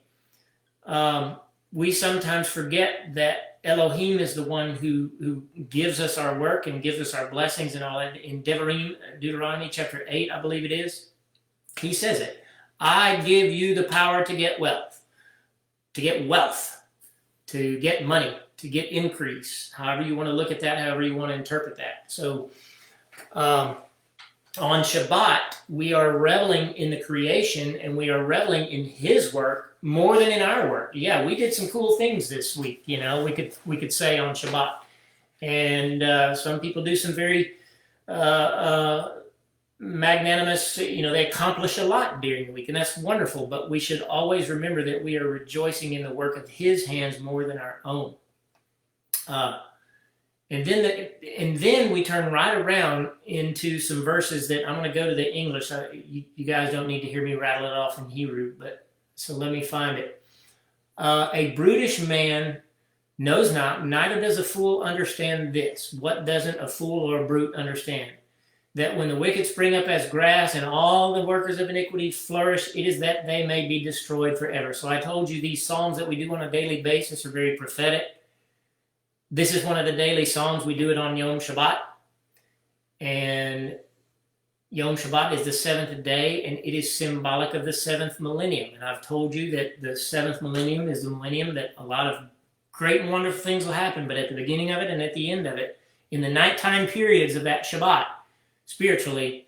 A: we sometimes forget that Elohim is the one who gives us our work and gives us our blessings and all that. In Deuteronomy chapter 8, I believe it is, He says it. I give you the power to get wealth, to get money, to get increase. However you want to look at that, however you want to interpret that. So on Shabbat, we are reveling in the creation and we are reveling in His work more than in our work. Yeah, we did some cool things this week, we could say on Shabbat. And some people do some very magnanimous, they accomplish a lot during the week, and that's wonderful. But we should always remember that we are rejoicing in the work of His hands more than our own. And then we turn right around into some verses that I'm going to go to the English. You guys don't need to hear me rattle it off in Hebrew, so let me find it. A brutish man knows not, neither does a fool understand this. What doesn't a fool or a brute understand? That when the wicked spring up as grass and all the workers of iniquity flourish, it is that they may be destroyed forever. So I told you these psalms that we do on a daily basis are very prophetic. This is one of the daily psalms. We do it on Yom Shabbat. And Yom Shabbat is the 7th day, and it is symbolic of the 7th millennium. And I've told you that the 7th millennium is the millennium that a lot of great and wonderful things will happen, but at the beginning of it and at the end of it, in the nighttime periods of that Shabbat, spiritually,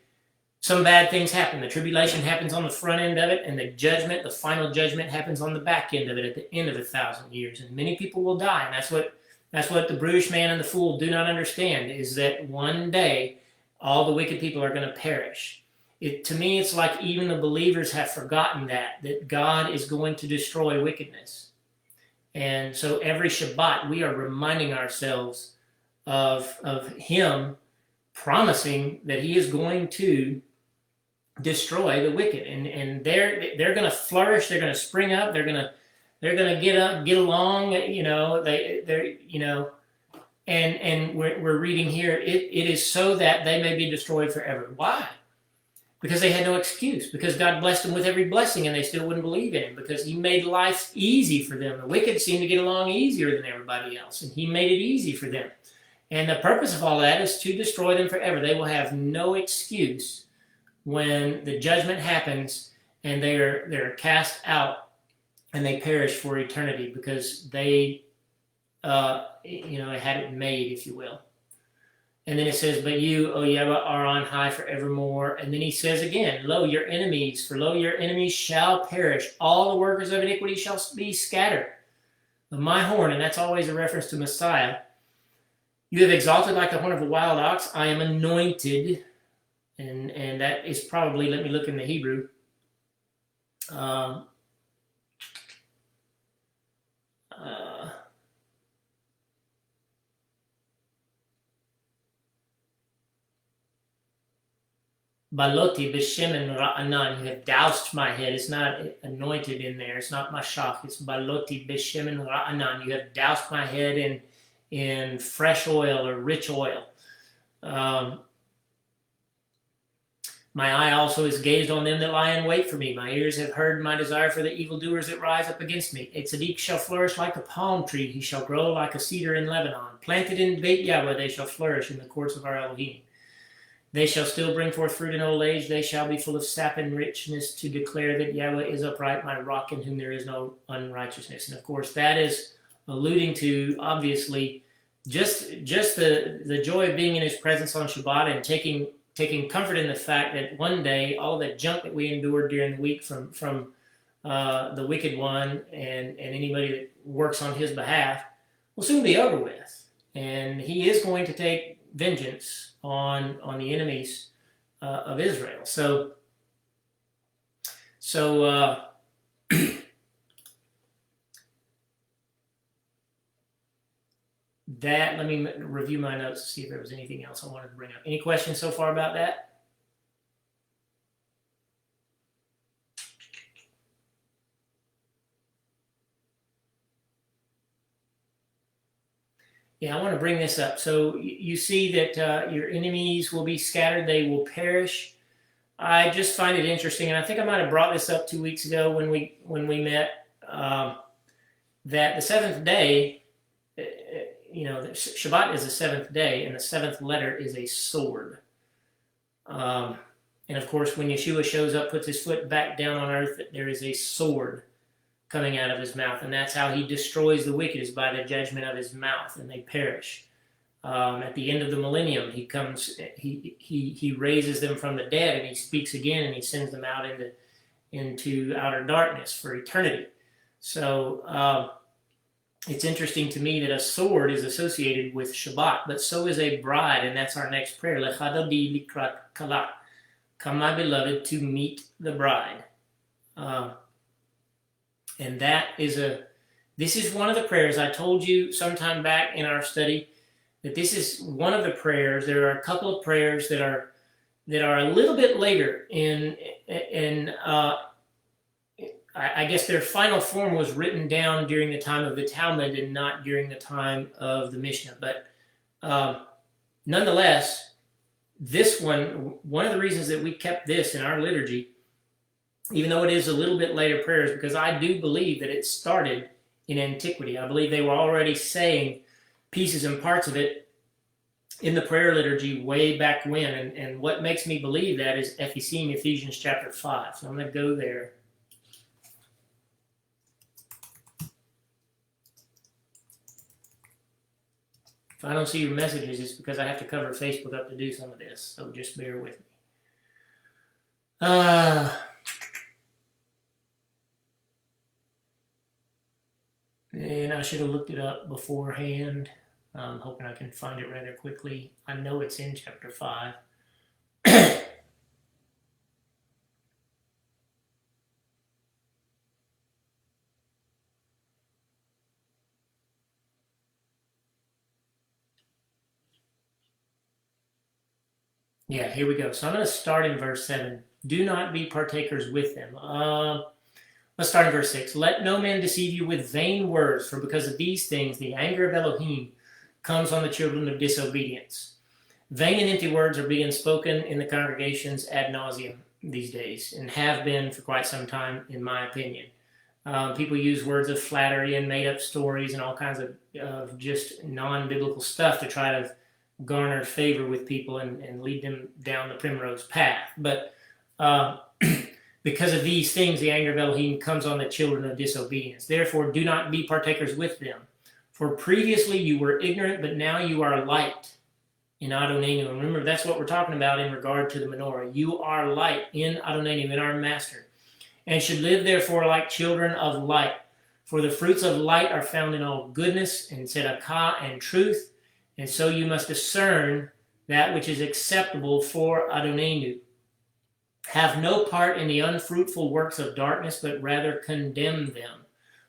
A: some bad things happen. The tribulation happens on the front end of it, and the final judgment happens on the back end of it at the end of 1,000 years. And many people will die, and that's what the brutish man and the fool do not understand, is that one day all the wicked people are going to perish. To me, it's like even the believers have forgotten that God is going to destroy wickedness. And so every Shabbat, we are reminding ourselves of Him promising that He is going to destroy the wicked. And they're going to flourish, they're going to spring up, they're going to They're going to get along. And we're reading here. It is so that they may be destroyed forever. Why? Because they had no excuse. Because God blessed them with every blessing, and they still wouldn't believe in Him. Because He made life easy for them. The wicked seem to get along easier than everybody else, and He made it easy for them. And the purpose of all that is to destroy them forever. They will have no excuse when the judgment happens and they're cast out and they perish for eternity, because they had it made, if you will. And then it says, but you, O Yahweh, are on high forevermore. And then He says again, lo, your enemies, for lo, your enemies shall perish. All the workers of iniquity shall be scattered. But my horn, and that's always a reference to Messiah, you have exalted like the horn of a wild ox. I am anointed. And that is probably, let me look in the Hebrew. Baloti b'shemen ra'anan. You have doused my head. It's not anointed in there. It's not mashach. It's baloti b'shemen ra'anan. You have doused my head in fresh oil or rich oil. My eye also is gazed on them that lie in wait for me. My ears have heard my desire for the evildoers that rise up against me. A tzaddik shall flourish like a palm tree. He shall grow like a cedar in Lebanon. Planted in Beit Yahweh, they shall flourish in the courts of our Elohim. They shall still bring forth fruit in old age. They shall be full of sap and richness, to declare that Yahweh is upright, my rock, in whom there is no unrighteousness. And of course, that is alluding to, obviously, just the joy of being in His presence on Shabbat, and taking comfort in the fact that one day all that junk that we endured during the week from the wicked one and anybody that works on his behalf will soon be over with. And He is going to take vengeance on the enemies of Israel. So that, let me review my notes to see if there was anything else I wanted to bring up. Any questions so far about that? Yeah, I want to bring this up. So you see that your enemies will be scattered; they will perish. I just find it interesting, and I think I might have brought this up 2 weeks ago when we met. That the seventh day, Shabbat is the seventh day, and the seventh letter is a sword. And of course, when Yeshua shows up, puts His foot back down on earth, there is a sword coming out of His mouth, and that's how He destroys the wicked, is by the judgment of His mouth, and they perish. At the end of the millennium, He comes, He raises them from the dead, and He speaks again, and He sends them out into outer darkness for eternity. So it's interesting to me that a sword is associated with Shabbat, but so is a bride, and that's our next prayer. Lechadadi likrat kalah. Come, my beloved, to meet the bride. And this is one of the prayers. I told you sometime back in our study that this is one of the prayers. There are a couple of prayers that are a little bit later I guess their final form was written down during the time of the Talmud and not during the time of the Mishnah. But nonetheless, this one of the reasons that we kept this in our liturgy, even though it is a little bit later prayers, because I do believe that it started in antiquity. I believe they were already saying pieces and parts of it in the prayer liturgy way back when. And what makes me believe that is Ephesians chapter 5. So I'm going to go there. If I don't see your messages, it's because I have to cover Facebook up to do some of this. So just bear with me. And I should have looked it up beforehand. I'm hoping I can find it rather quickly. I know it's in chapter 5. Yeah, here we go. So I'm going to start in verse 7. Do not be partakers with them. Let's start in verse 6. Let no man deceive you with vain words, for because of these things the anger of Elohim comes on the children of disobedience. Vain and empty words are being spoken in the congregations ad nauseum these days, and have been for quite some time, in my opinion. People use words of flattery and made-up stories and all kinds of just non-biblical stuff to try to garner favor with people and lead them down the primrose path. But because of these things, the anger of Elohim comes on the children of disobedience. Therefore, do not be partakers with them. For previously you were ignorant, but now you are light in Adonenu. And remember, that's what we're talking about in regard to the menorah. You are light in Adonenu, in our Master, and should live therefore like children of light. For the fruits of light are found in all goodness and tzedakah and truth, and so you must discern that which is acceptable for Adonenu. Have no part in the unfruitful works of darkness, but rather condemn them.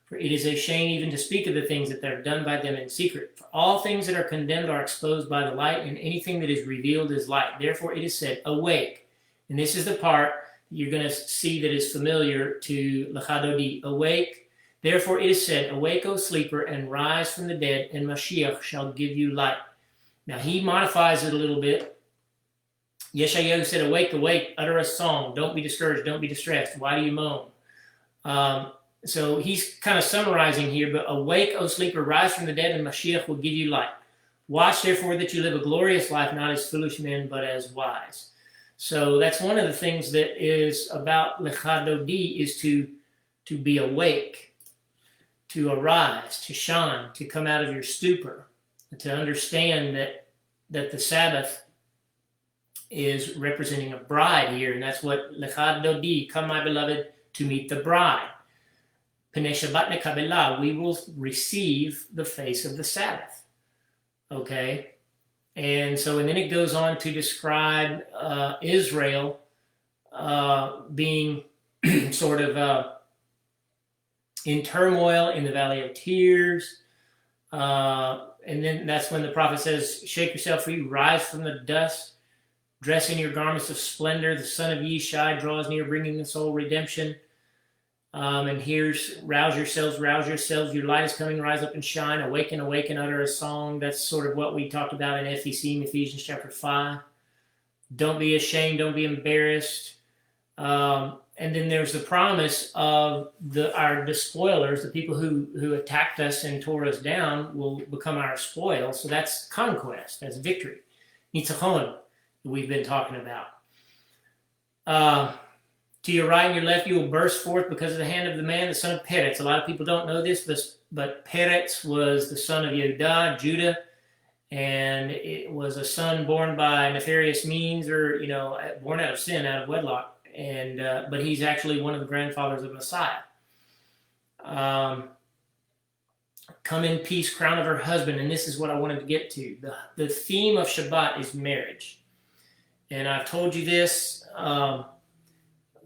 A: For it is a shame even to speak of the things that are done by them in secret. For all things that are condemned are exposed by the light, and anything that is revealed is light. Therefore it is said, awake. And this is the part you're going to see that is familiar to Lechadodi. Awake. Therefore it is said, awake, O sleeper, and rise from the dead, and Mashiach shall give you light. Now he modifies it a little bit. Yeshayahu said, awake, awake, utter a song. Don't be discouraged, don't be distressed. Why do you moan? So he's kind of summarizing here, but awake, O sleeper, rise from the dead, and Mashiach will give you light. Watch, therefore, that you live a glorious life, not as foolish men, but as wise. So that's one of the things that is about Lechadodi, is to be awake, to arise, to shine, to come out of your stupor, to understand that the Sabbath is representing a bride here, and that's what Lechadodi, come my beloved, to meet the bride. Pnei Shabbat Nekabelah, we will receive the face of the Sabbath. Okay? And then it goes on to describe Israel being sort of in turmoil in the valley of tears. And then that's when the prophet says, shake yourself free, rise from the dust, dress in your garments of splendor. The son of Yishai draws near, bringing the soul redemption. And here's, rouse yourselves, your light is coming, rise up and shine, awaken, awaken, utter a song. That's sort of what we talked about in Ephesians chapter 5. Don't be ashamed, don't be embarrassed. And then there's the promise of our despoilers, the people who attacked us and tore us down, will become our spoil. So that's conquest, that's victory. Nitzachon, we've been talking about. To your right and your left, you will burst forth because of the hand of the man, the son of Peretz. A lot of people don't know this, but Peretz was the son of Judah, and it was a son born by nefarious means, or born out of sin, out of wedlock. And but he's actually one of the grandfathers of Messiah. Come in peace, crown of her husband, and this is what I wanted to get to. The theme of Shabbat is marriage, and I've told you this.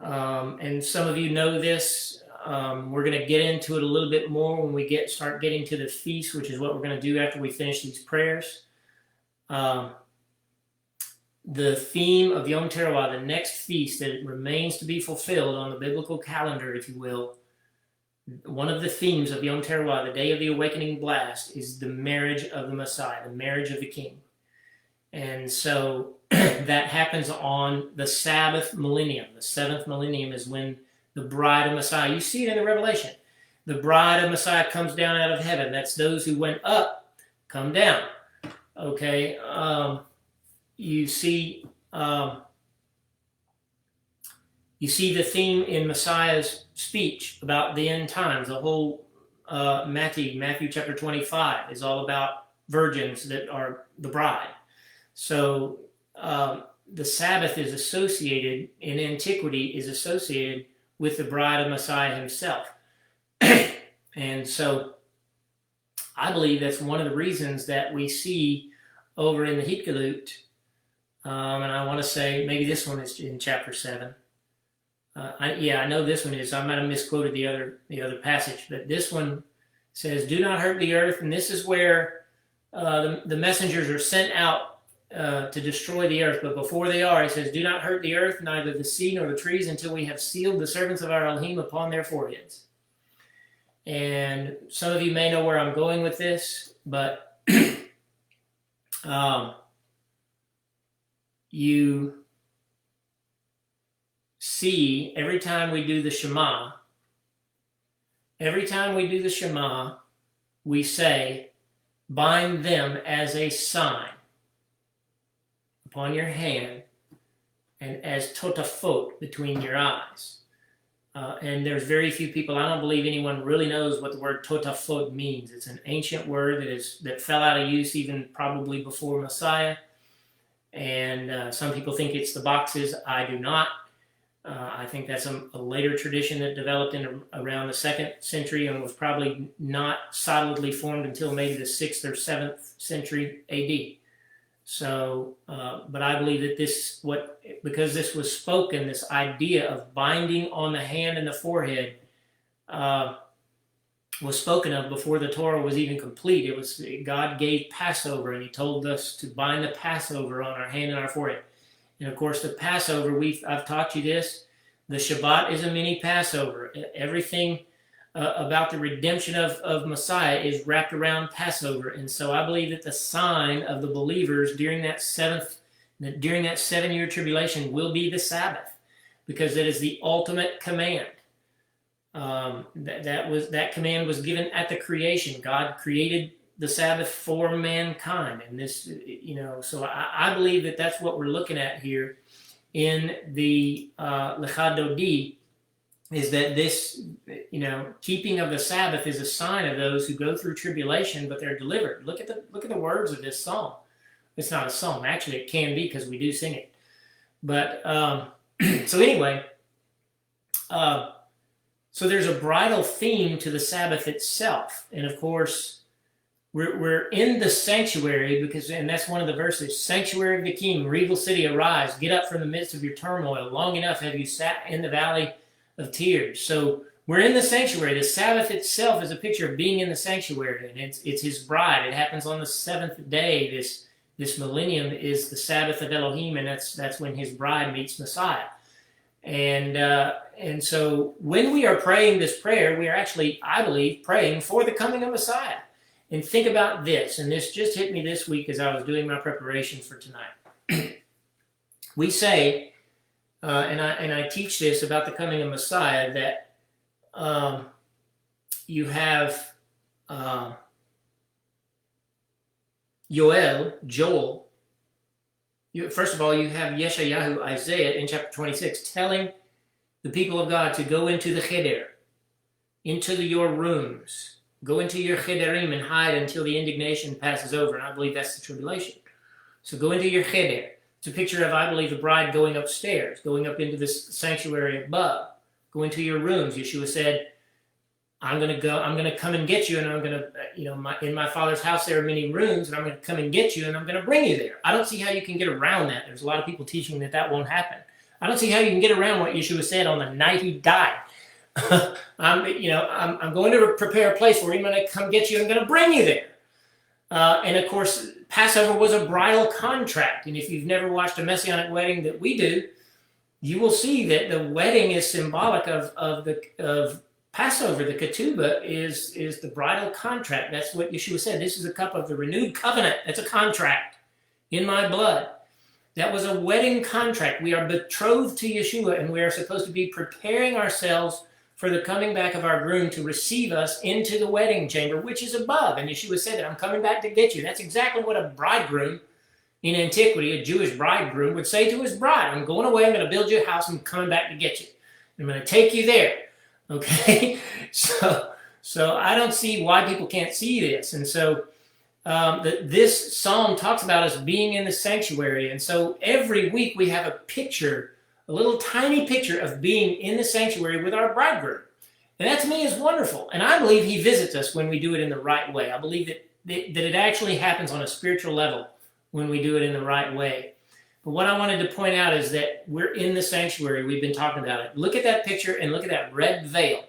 A: And some of you know this. We're going to get into it a little bit more when we start getting to the feast, which is what we're going to do after we finish these prayers. The theme of Yom Teruah, the next feast that remains to be fulfilled on the biblical calendar, if you will, one of the themes of Yom Teruah, the day of the awakening blast, is the marriage of the Messiah, the marriage of the King. And so that happens on the Sabbath millennium. The seventh millennium is when the bride of Messiah, you see it in the Revelation, the bride of Messiah comes down out of heaven. That's those who went up, come down. Okay, you see the theme in Messiah's speech about the end times. The whole Matthew chapter 25 is all about virgins that are the bride. So the Sabbath is associated, in antiquity, is associated with the bride of Messiah himself. And so I believe that's one of the reasons that we see over in the Hitgalut, and I want to say maybe this one is in chapter 7. I know this one is. I might have misquoted the other passage, but this one says, "Do not hurt the earth," and this is where the messengers are sent out to destroy the earth, but before they are, he says, do not hurt the earth, neither the sea nor the trees, until we have sealed the servants of our Elohim upon their foreheads. And some of you may know where I'm going with this, but you see, every time we do the Shema, we say, bind them as a sign upon your hand and as totafot between your eyes. And there's very few people, I don't believe anyone really knows what the word totafot means. It's an ancient word that fell out of use even probably before Messiah. And some people think it's the boxes. I do not. I think that's a later tradition that developed in around the 2nd century and was probably not solidly formed until maybe the 6th or 7th century AD. So, but I believe that because this was spoken, this idea of binding on the hand and the forehead was spoken of before the Torah was even complete. It was God gave Passover, and he told us to bind the Passover on our hand and our forehead. And of course, the Passover, I've taught you this, the Shabbat is a mini Passover. Everything about the redemption of Messiah is wrapped around Passover. And so I believe that the sign of the believers during that 7-year tribulation will be the Sabbath, because that is the ultimate command. That command was given at the creation. God created the Sabbath for mankind, and this, so I believe that that's what we're looking at here in the Lecha Dodi, is that this, keeping of the Sabbath is a sign of those who go through tribulation, but they're delivered. Look at the words of this song. It's not a song, actually. It can be, because we do sing it. But so anyway, so there's a bridal theme to the Sabbath itself, and of course, we're in the sanctuary, and that's one of the verses, sanctuary of the king, regal city, arise, get up from the midst of your turmoil. Long enough have you sat in the valley of tears. So we're in the sanctuary. The Sabbath itself is a picture of being in the sanctuary, and it's his bride. It happens on the 7th day. This millennium is the Sabbath of Elohim, and that's when his bride meets Messiah. And so when we are praying this prayer, we are actually, I believe, praying for the coming of Messiah. And think about this, and this just hit me this week as I was doing my preparation for tonight. We say, and I teach this about the coming of Messiah, that you have Joel. First of all, you have Yeshayahu, Isaiah, in chapter 26, telling the people of God to go into the cheder, into your rooms. Go into your chederim and hide until the indignation passes over. And I believe that's the tribulation. So go into your cheder. It's a picture of, I believe, the bride going upstairs, going up into this sanctuary above. Go into your rooms. Yeshua said, I'm going to come and get you, and I'm going to, in my Father's house there are many rooms, and I'm going to come and get you, and I'm going to bring you there. I don't see how you can get around that. There's a lot of people teaching that won't happen. I don't see how you can get around what Yeshua said on the night he died. I'm going to prepare a place for you. I'm going to come get you. I'm going to bring you there. And of course, Passover was a bridal contract. And if you've never watched a Messianic wedding that we do, you will see that the wedding is symbolic of Passover. The ketubah is the bridal contract. That's what Yeshua said. This is a cup of the renewed covenant. That's a contract in my blood. That was a wedding contract. We are betrothed to Yeshua, and we are supposed to be preparing ourselves for the coming back of our groom to receive us into the wedding chamber, which is above. And Yeshua said that, I'm coming back to get you. That's exactly what a bridegroom in antiquity, a Jewish bridegroom, would say to his bride. I'm going away, I'm going to build you a house, I'm coming back to get you. I'm going to take you there. Okay? So I don't see why people can't see this. And so this psalm talks about us being in the sanctuary. And so every week we have a picture, a little tiny picture of being in the sanctuary with our bridegroom. And that to me is wonderful. And I believe he visits us when we do it in the right way. I believe that it actually happens on a spiritual level when we do it in the right way. But what I wanted to point out is that we're in the sanctuary. We've been talking about it. Look at that picture and look at that red veil.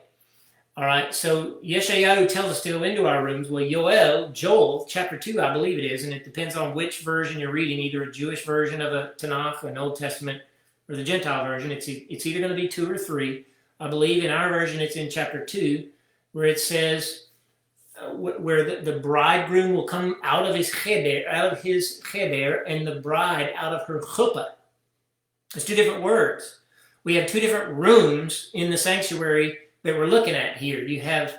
A: All right, so Yeshayahu tells us to go into our rooms. Well, Joel, chapter 2, I believe it is, and it depends on which version you're reading, either a Jewish version of a Tanakh, an Old Testament, or the Gentile version. It's either going to be 2 or 3. I believe in our version it's in chapter 2, where it says, where the bridegroom will come out of his cheder, and the bride out of her chuppah. It's 2 different words. We have 2 different rooms in the sanctuary that we're looking at here. You have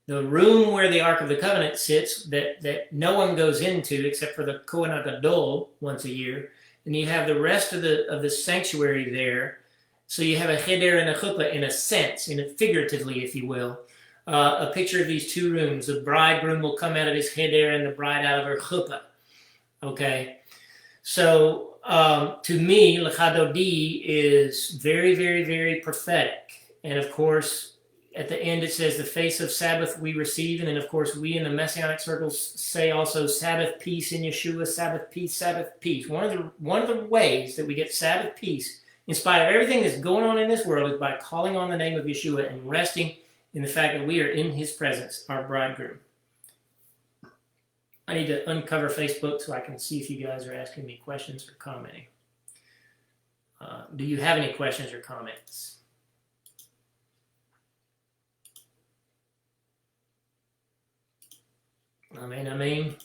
A: the room where the Ark of the Covenant sits that no one goes into except for the Kohen HaGadol once a year, and you have the rest of the sanctuary there. So you have a cheder and a chuppah in a sense, figuratively, if you will. A picture of these 2 rooms. The bridegroom will come out of his cheder and the bride out of her chuppah. Okay, so to me, Lecha Dodi is very, very, very prophetic, and of course, at the end, it says, the face of Sabbath we receive. And then, of course, we in the Messianic circles say also Sabbath peace in Yeshua, Sabbath peace, Sabbath peace. One of the ways that we get Sabbath peace, in spite of everything that's going on in this world, is by calling on the name of Yeshua and resting in the fact that we are in his presence, our bridegroom. I need to uncover Facebook so I can see if you guys are asking me questions or commenting. Do you have any questions or comments? I mean.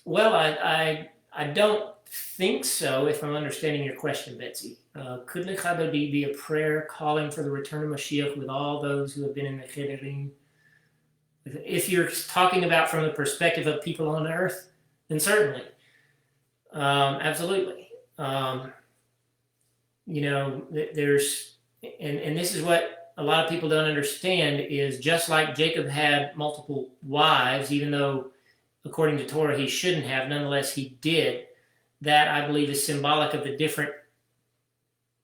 A: Well, I don't think so, if I'm understanding your question, Betsy. Could Lecha Dodi be a prayer calling for the return of Mashiach with all those who have been in the Chederim? If you're talking about from the perspective of people on earth, then certainly. Absolutely. There's, and this is what a lot of people don't understand, is just like Jacob had multiple wives, even though according to Torah he shouldn't have, nonetheless he did. That, I believe, is symbolic of the different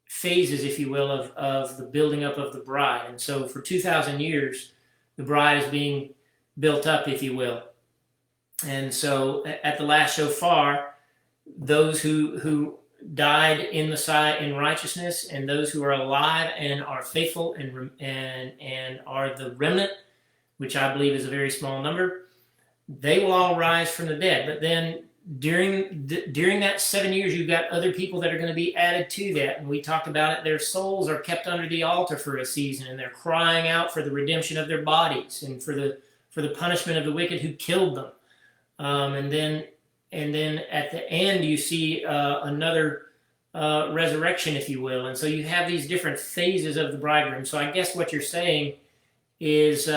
A: phases, if you will, of the building up of the bride. And so for 2,000 years, the bride is being built up, if you will. And so at the last shofar, those who died in in righteousness, and those who are alive and are faithful and are the remnant, which I believe is a very small number, they will all rise from the dead. But then during that 7 years, you've got other people that are going to be added to that. And we talked about it. Their souls are kept under the altar for a season, and they're crying out for the redemption of their bodies and for the punishment of the wicked who killed them. And then at the end, you see another resurrection, if you will. And so you have these different phases of the bridegroom. So I guess what you're saying is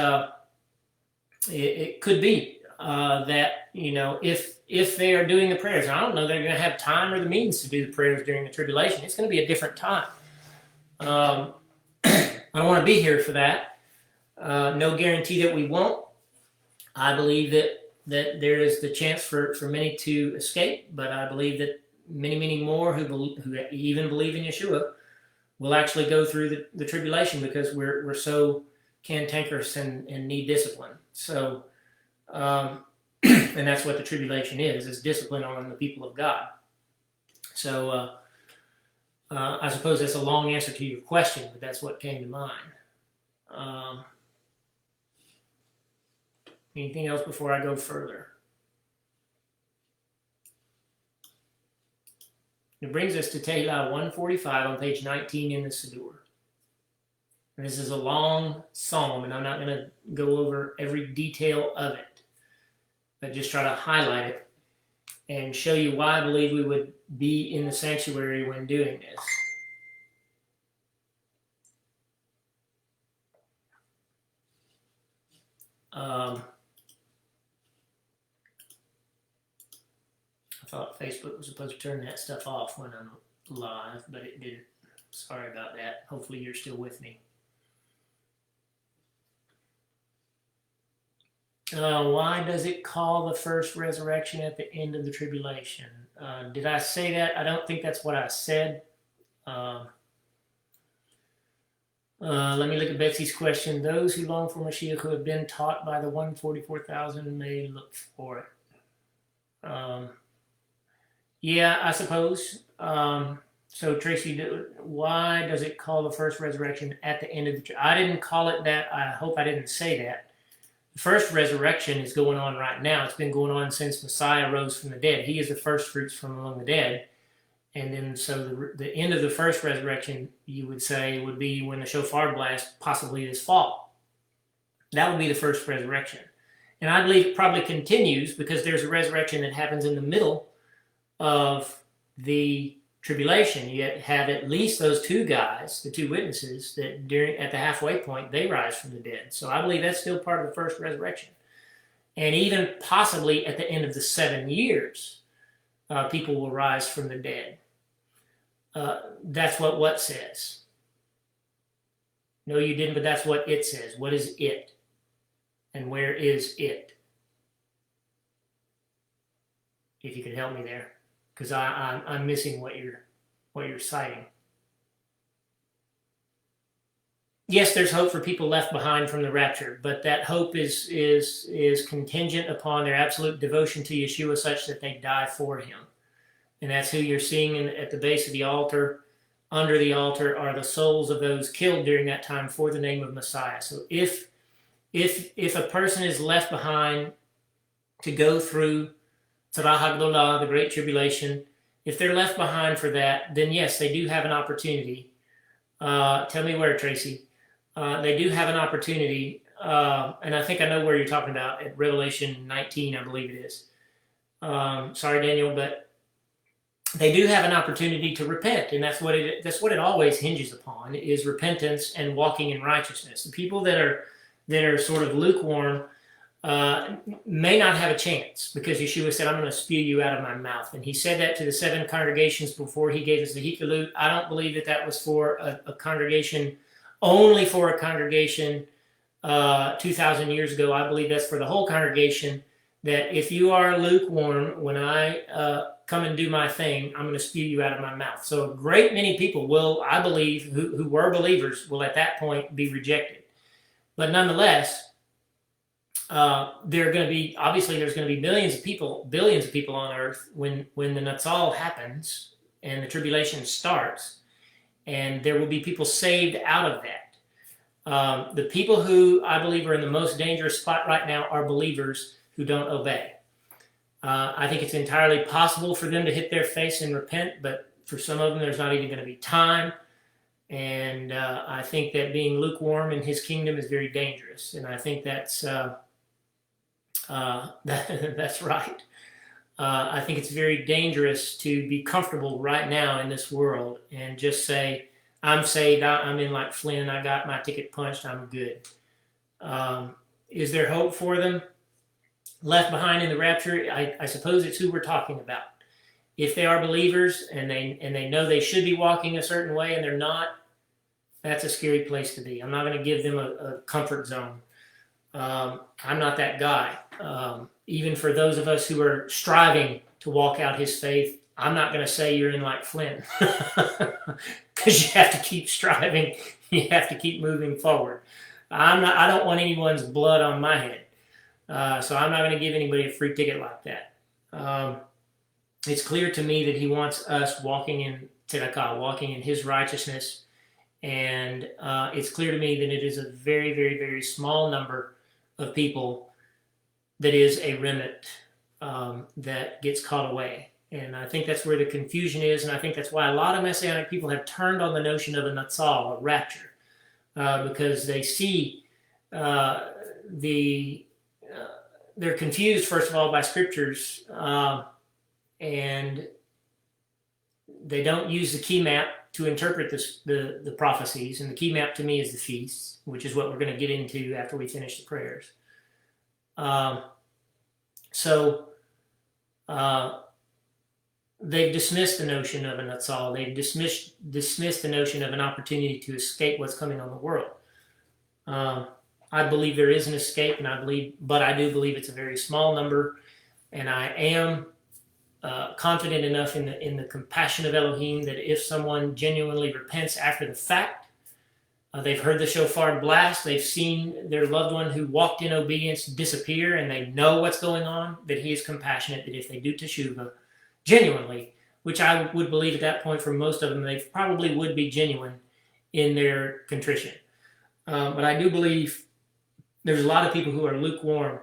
A: it could be that, if they are doing the prayers, I don't know they're going to have time or the means to do the prayers during the tribulation. It's going to be a different time. I don't want to be here for that. No guarantee that we won't. I believe that there is the chance for many to escape, but I believe that many, many more who even believe in Yeshua will actually go through the tribulation, because we're so cantankerous and need discipline. So, and that's what the tribulation is discipline on the people of God. So I suppose that's a long answer to your question, but that's what came to mind. Anything else before I go further? It brings us to Tehillah 145 on page 19 in the Siddur. And this is a long psalm, and I'm not going to go over every detail of it, but just try to highlight it and show you why I believe we would be in the sanctuary when doing this. I thought Facebook was supposed to turn that stuff off when I'm live, but it didn't. Sorry about that. Hopefully you're still with me. Why does it call the first resurrection at the end of the tribulation? Did I say that? I don't think that's what I said. Let me look at Betsy's question. Those who long for Mashiach who have been taught by the 144,000 may look for it. Yeah, I suppose. So Tracy, why does it call the first resurrection at the end of the? I didn't call it that. I hope I didn't say that. The first resurrection is going on right now. It's been going on since Messiah rose from the dead. He is the first fruits from among the dead. And then, so the end of the first resurrection, you would say, would be when the shofar blast, possibly this fall. That would be the first resurrection. And I believe it probably continues because there's a resurrection that happens in the middle of the tribulation. You have at least those two guys, the two witnesses, that at the halfway point, they rise from the dead. So I believe that's still part of the first resurrection. And even possibly at the end of the 7 years, people will rise from the dead. That's what says. No, you didn't, but that's what it says. What is it? And where is it? If you could help me there, because I'm missing what you're citing. Yes, there's hope for people left behind from the rapture, but that hope is contingent upon their absolute devotion to Yeshua, such that they die for him. And that's who you're seeing at the base of the altar. Under the altar are the souls of those killed during that time for the name of Messiah. So if a person is left behind to go through Tzara Hagdolah, the Great Tribulation, if they're left behind for that, then yes, they do have an opportunity. Tell me where, Tracy. They do have an opportunity, and I think I know where you're talking about, at Revelation 19, I believe it is. Sorry, Daniel, but they do have an opportunity to repent, and that's what it always hinges upon, is repentance and walking in righteousness. The people that are sort of lukewarm may not have a chance, because Yeshua said, I'm going to spew you out of my mouth. And he said that to the 7 congregations before he gave us the Hikalut. I don't believe that was for a congregation, only for a congregation 2,000 years ago. I believe that's for the whole congregation, that if you are lukewarm, when I come and do my thing, I'm going to spew you out of my mouth. So a great many people will, I believe, who were believers, will at that point be rejected. But nonetheless, there's going to be billions of people on earth when the Natsal happens and the tribulation starts, and there will be people saved out of that. The people who I believe are in the most dangerous spot right now are believers who don't obey. I think it's entirely possible for them to hit their face and repent, but for some of them, there's not even going to be time. And I think that being lukewarm in his kingdom is very dangerous. And I think that's that's right. I think it's very dangerous to be comfortable right now in this world and just say, I'm saved, I'm in like Flynn, I got my ticket punched, I'm good. Is there hope for them left behind in the rapture? I suppose it's who we're talking about. If they are believers and they know they should be walking a certain way and they're not, that's a scary place to be. I'm not going to give them a comfort zone. I'm not that guy. Even for those of us who are striving to walk out his faith, I'm not going to say you're in like Flynn, because you have to keep striving. You have to keep moving forward. I don't want anyone's blood on my head. So I'm not going to give anybody a free ticket like that. It's clear to me that he wants us walking in tzedakah, walking in his righteousness. And it's clear to me that it is a very, very, very small number of people that is a remnant that gets caught away. And I think that's where the confusion is. And I think that's why a lot of Messianic people have turned on the notion of a natsal, a rapture, because they see they're confused, first of all, by scriptures, and they don't use the key map to interpret the prophecies. And the key map to me is the feasts, which is what we're going to get into after we finish the prayers. They've dismissed the notion of a natsal. They've dismissed the notion of an opportunity to escape what's coming on the world. I believe there is an escape, but I do believe it's a very small number. And I am confident enough in the compassion of Elohim that if someone genuinely repents after the fact, they've heard the shofar blast, they've seen their loved one who walked in obedience disappear, and they know what's going on, that he is compassionate, that if they do teshuvah genuinely, which I would believe at that point for most of them, they probably would be genuine in their contrition. But I do believe there's a lot of people who are lukewarm,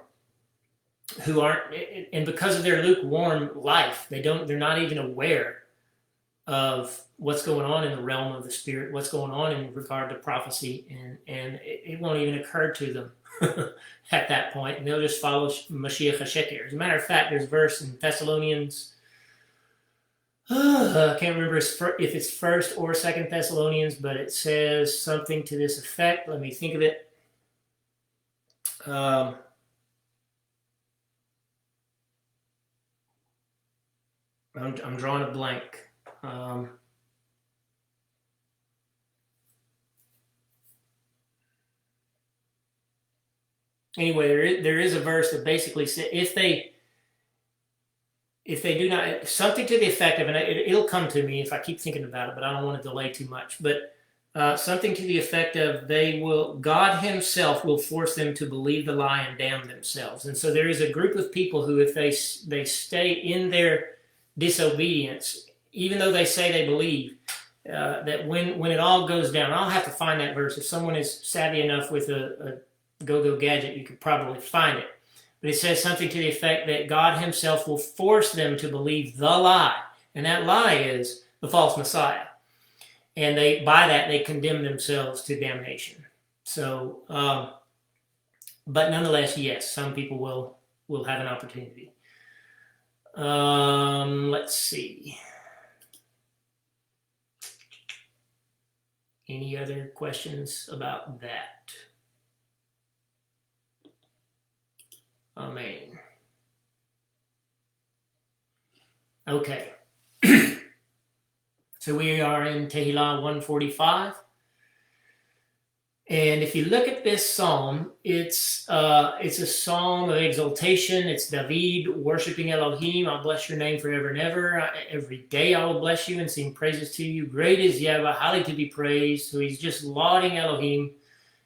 A: who aren't, and because of their lukewarm life, they're not even aware of what's going on in the realm of the spirit, what's going on in regard to prophecy, and it won't even occur to them at that point, and they'll just follow Mashiach HaSheker. As a matter of fact, there's a verse in Thessalonians, I can't remember if it's 1st or 2nd Thessalonians, but it says something to this effect. Let me think of it. I'm drawing a blank. Anyway, there is a verse that basically says if they do not, something to the effect of, and it'll come to me if I keep thinking about it, but I don't want to delay too much. But something to the effect of God Himself will force them to believe the lie and damn themselves. And so there is a group of people who, if they stay in their disobedience, even though they say they believe, that when it all goes down, I'll have to find that verse. If someone is savvy enough with a go-go gadget, you could probably find it. But it says something to the effect that God Himself will force them to believe the lie. And that lie is the false Messiah. And by that, they condemn themselves to damnation. So, but nonetheless, yes, some people will have an opportunity. Let's see. Any other questions about that? Amen. Okay. So we are in Tehillah 145. And if you look at this psalm, it's a psalm of exaltation. It's David worshiping Elohim. I'll bless your name forever and ever. Every day I will bless you and sing praises to you. Great is Yahweh, highly to be praised. So he's just lauding Elohim,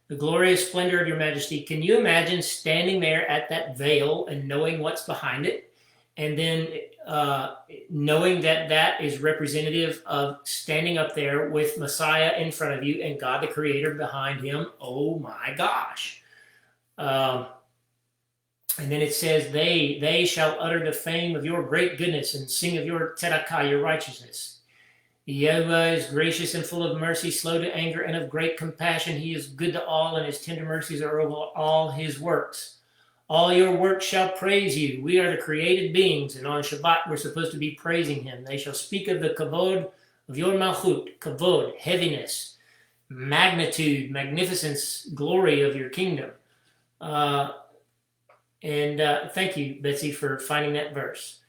A: the glorious splendor of your majesty. Can you imagine standing there at that veil and knowing what's behind it? And then knowing that is representative of standing up there with Messiah in front of you and God the Creator behind him. Oh my gosh. And then it says, they shall utter the fame of your great goodness and sing of your tzedakah, your righteousness. Yahweh is gracious and full of mercy, slow to anger, and of great compassion. He is good to all, and his tender mercies are over all his works. All your works shall praise you. We are the created beings, and on Shabbat we're supposed to be praising him. They shall speak of the kavod of your malchut, kavod, heaviness, magnitude, magnificence, glory of your kingdom. Thank you, Betsy, for finding that verse.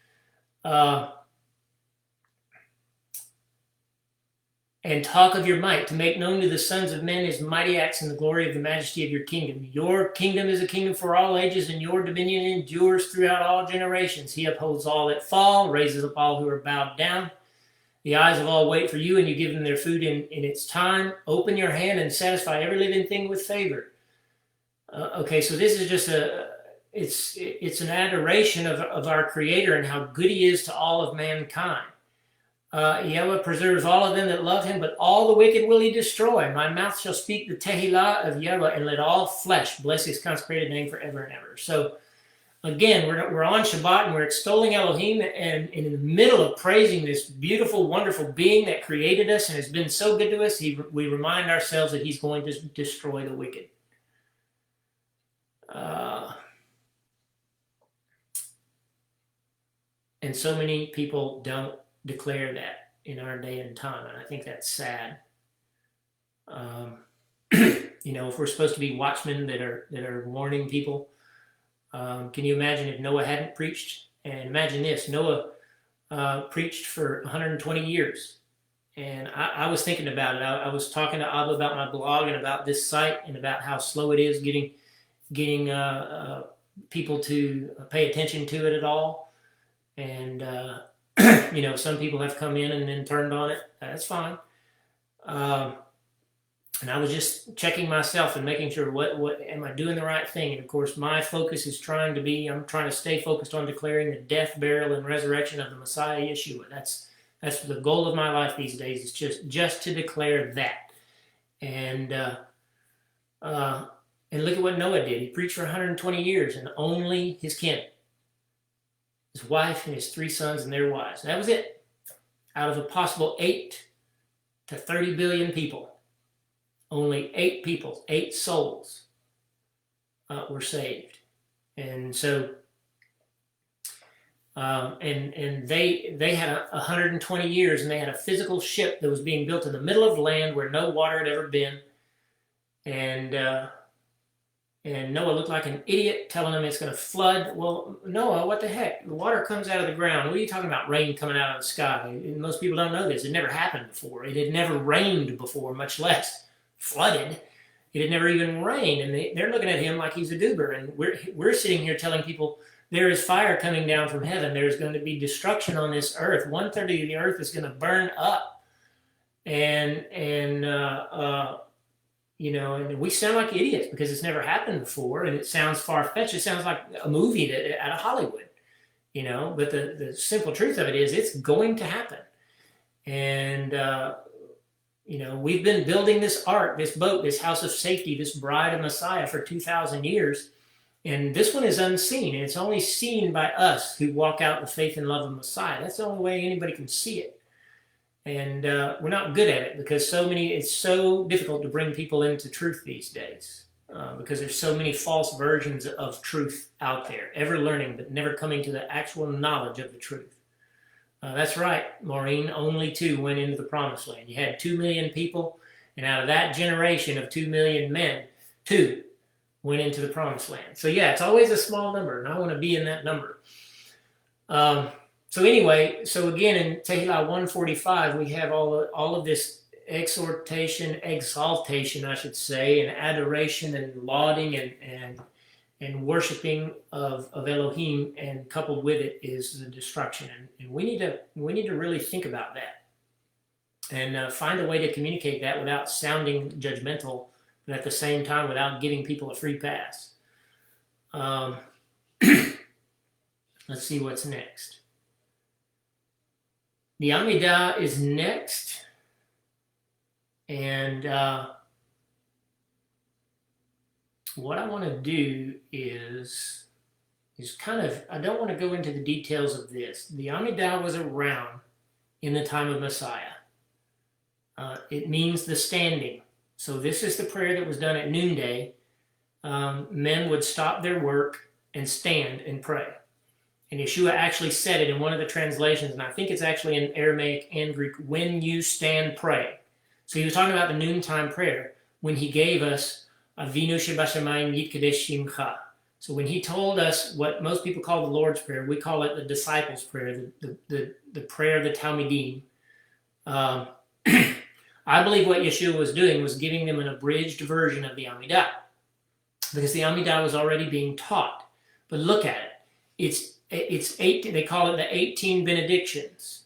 A: And talk of your might, to make known to the sons of men his mighty acts and the glory of the majesty of your kingdom. Your kingdom is a kingdom for all ages, and your dominion endures throughout all generations. He upholds all that fall, raises up all who are bowed down. The eyes of all wait for you, and you give them their food in its time. Open your hand and satisfy every living thing with favor. Okay, so this is just it's an adoration of our Creator and how good he is to all of mankind. Yahweh preserves all of them that love him, but all the wicked will he destroy. My mouth shall speak the Tehillah of Yahweh, and let all flesh bless his consecrated name forever and ever. So, again, we're on Shabbat, and we're extolling Elohim, and in the middle of praising this beautiful, wonderful being that created us and has been so good to us, we remind ourselves that he's going to destroy the wicked. And so many people don't declare that in our day and time, and I think that's sad. If we're supposed to be watchmen that are warning people, can you imagine if Noah hadn't preached? And imagine this: Noah preached for 120 years, and I was thinking about it. I was talking to Abba about my blog and about this site and about how slow it is getting people to pay attention to it at all. And Some people have come in and then turned on it. That's fine. And I was just checking myself and making sure what am I doing the right thing. And of course, my focus is I'm trying to stay focused on declaring the death, burial, and resurrection of the Messiah Yeshua. That's the goal of my life these days. Is just to declare that. And look at what Noah did. He preached for 120 years, and only his kin, his wife and his 3 sons and their wives. That was it. Out of a possible 8 to 30 billion people, only 8 people, 8 souls were saved. And so, and they had 120 years, and they had a physical ship that was being built in the middle of the land where no water had ever been. And Noah looked like an idiot telling them it's going to flood. Well, Noah, what the heck? The water comes out of the ground. What are you talking about, rain coming out of the sky? And most people don't know this. It never happened before. It had never rained before, much less flooded. It had never even rained. And they're looking at him like he's a goober. And we're sitting here telling people there is fire coming down from heaven. There's going to be destruction on this earth. 1/3 of the earth is going to burn up. And we sound like idiots because it's never happened before, and it sounds far-fetched. It sounds like a movie out of Hollywood, But the simple truth of it is, it's going to happen. And we've been building this ark, this boat, this house of safety, this bride of Messiah for 2,000 years, and this one is unseen, and it's only seen by us who walk out the faith and love of Messiah. That's the only way anybody can see it. And we're not good at it because it's so difficult to bring people into truth these days because there's so many false versions of truth out there, ever learning but never coming to the actual knowledge of the truth. That's right, Maureen, only 2 went into the promised land. You had 2 million people, and out of that generation of 2 million men, 2 went into the promised land. So yeah, it's always a small number, and I want to be in that number. So again, in Tehillah 145, we have all of this exaltation, I should say, and adoration and lauding and worshiping of Elohim, and coupled with it is the destruction. And we need to really think about that and find a way to communicate that without sounding judgmental, but at the same time without giving people a free pass. Let's see what's next. The Amidah is next, and what I want to do is I don't want to go into the details of this. The Amidah was around in the time of Messiah. It means the standing. So this is the prayer that was done at noonday. Men would stop their work and stand and pray. And Yeshua actually said it in one of the translations, and I think it's actually in Aramaic and Greek, when you stand, pray. So he was talking about the noontime prayer when he gave us Avinu Shebashamayim Yitkadesh Shimcha. So when he told us what most people call the Lord's Prayer, we call it the disciples' prayer, the prayer of the Talmidim. I believe what Yeshua was doing was giving them an abridged version of the Amidah, because the Amidah was already being taught. But look at it. It's 8. They call it the 18 benedictions.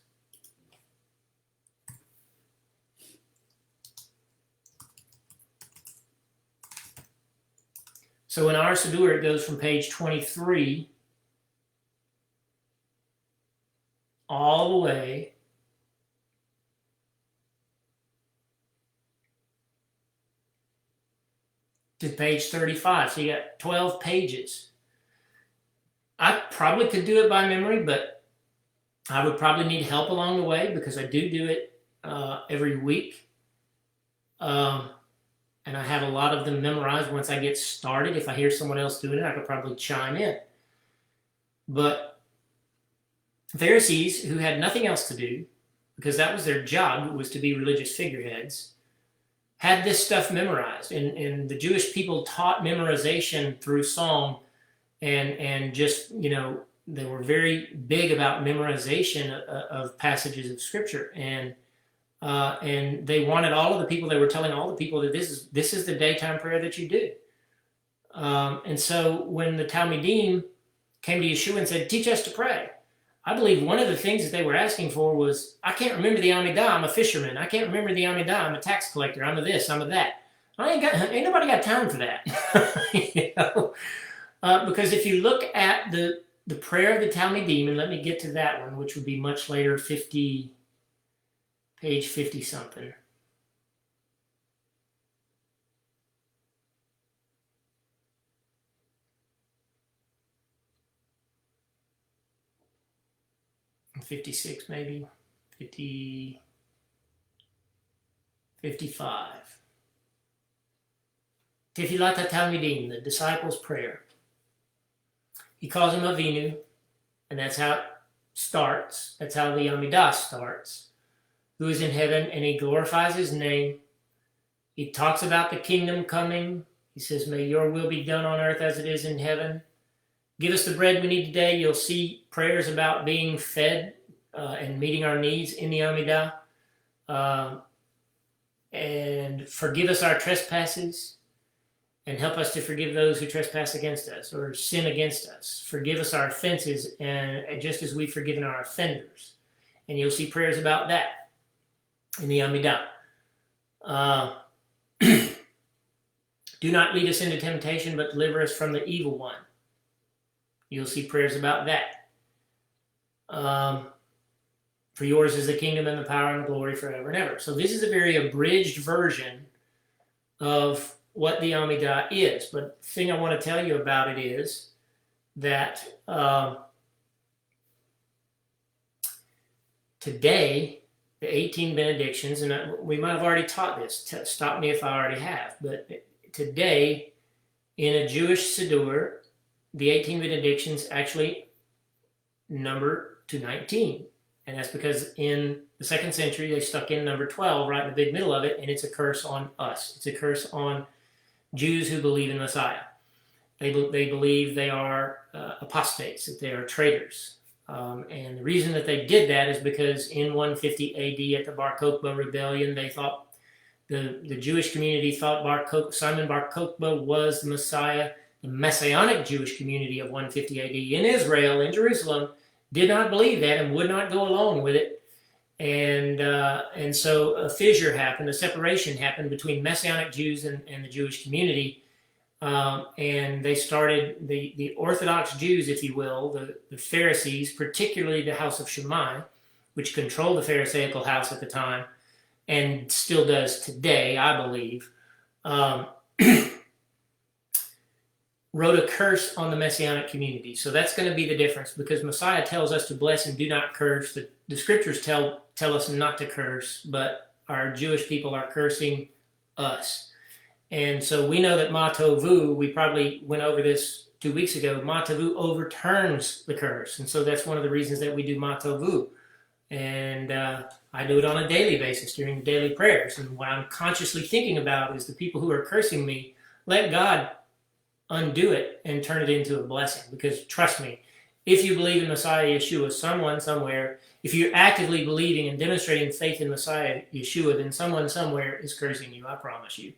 A: So in our Siddur, it goes from page 23 all the way to page 35. So you got 12 pages. I probably could do it by memory, but I would probably need help along the way because I do it every week. And I have a lot of them memorized once I get started. If I hear someone else doing it, I could probably chime in. But Pharisees, who had nothing else to do, because that was their job, was to be religious figureheads, had this stuff memorized. And the Jewish people taught memorization through song. And just, they were very big about memorization of passages of Scripture. And they wanted all of the people, they were telling all the people that this is the daytime prayer that you do. And so when the Talmidim came to Yeshua and said, teach us to pray, I believe one of the things that they were asking for was, I can't remember the Amidah, I'm a fisherman. I can't remember the Amidah, I'm a tax collector. I'm a this, I'm a that. Ain't nobody got time for that. Because if you look at the prayer of the Talmudim, and let me get to that one, which would be much later, page 50 something. '56 maybe, 50, 55. Tefillat Talmidim, the disciples' prayer. He calls him Avinu, and that's how it starts. That's how the Amidah starts. Who is in heaven, and he glorifies his name. He talks about the kingdom coming. He says, may your will be done on earth as it is in heaven. Give us the bread we need today. You'll see prayers about being fed and meeting our needs in the Amidah. And forgive us our trespasses and help us to forgive those who trespass against us or sin against us. Forgive us our offenses, and just as we've forgiven our offenders. And you'll see prayers about that in the Amidah. Do not lead us into temptation, but deliver us from the evil one. You'll see prayers about that. For yours is the kingdom and the power and the glory forever and ever. So this is a very abridged version of what the Amidah is. But the thing I want to tell you about it is that today, the 18 benedictions, and we might have already taught this, stop me if I already have, but today, in a Jewish Siddur, the 18 benedictions actually number to 19. And that's because in the 2nd century, they stuck in number 12 right in the big middle of it, and it's a curse on us. It's a curse on Jews who believe in Messiah. They believe they are apostates, that they are traitors. And the reason that they did that is because in 150 AD at the Bar Kokhba rebellion, they thought, the Jewish community thought Simon Bar Kokhba was the Messiah. The Messianic Jewish community of 150 AD in Israel, in Jerusalem, did not believe that and would not go along with it. And so a fissure happened, a separation happened between Messianic Jews and the Jewish community. And they started, the Orthodox Jews, if you will, the Pharisees, particularly the house of Shammai, which controlled the Pharisaical house at the time, and still does today, I believe, wrote a curse on the Messianic community. So that's going to be the difference, because Messiah tells us to bless and do not curse. The scriptures tell us not to curse, but our Jewish people are cursing us. And so we know that Ma Tovu, we probably went over this 2 weeks ago, Ma Tovu overturns the curse. And so that's one of the reasons that we do Ma Tovu. And I do it on a daily basis during the daily prayers. And what I'm consciously thinking about is the people who are cursing me, let God undo it and turn it into a blessing. Because trust me, if you believe in Messiah Yeshua, someone somewhere, if you're actively believing and demonstrating faith in Messiah Yeshua, then someone somewhere is cursing you, I promise you.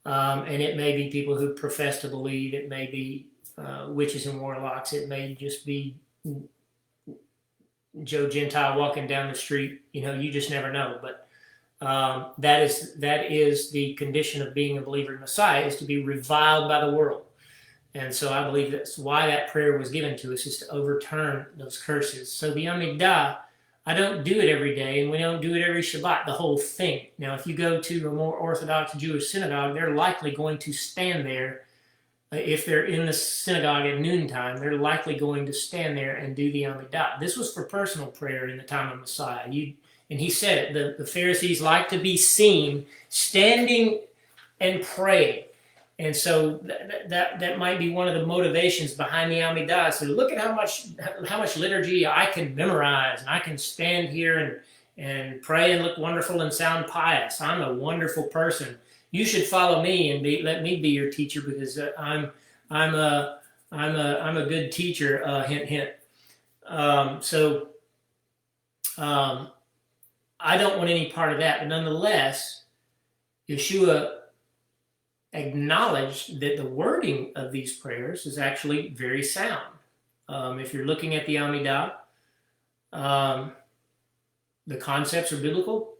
A: And it may be people who profess to believe, it may be witches and warlocks, it may just be Joe Gentile walking down the street, you just never know. But that is the condition of being a believer in Messiah, is to be reviled by the world. And so I believe that's why that prayer was given to us, is to overturn those curses. So the Amidah, I don't do it every day, and we don't do it every Shabbat, the whole thing. Now, if you go to a more Orthodox Jewish synagogue, they're likely going to stand there. If they're in the synagogue at noontime, they're likely going to stand there and do the Amidah. This was for personal prayer in the time of Messiah. And he said it, the Pharisees like to be seen standing and praying. And so that might be one of the motivations behind the Amidah. So look at how much liturgy I can memorize, and I can stand here and pray and look wonderful and sound pious. I'm a wonderful person. You should follow me and let me be your teacher, because I'm a good teacher. Hint, hint. I don't want any part of that, but nonetheless, Yeshua acknowledged that the wording of these prayers is actually very sound. If you're looking at the Amidah, The concepts are biblical.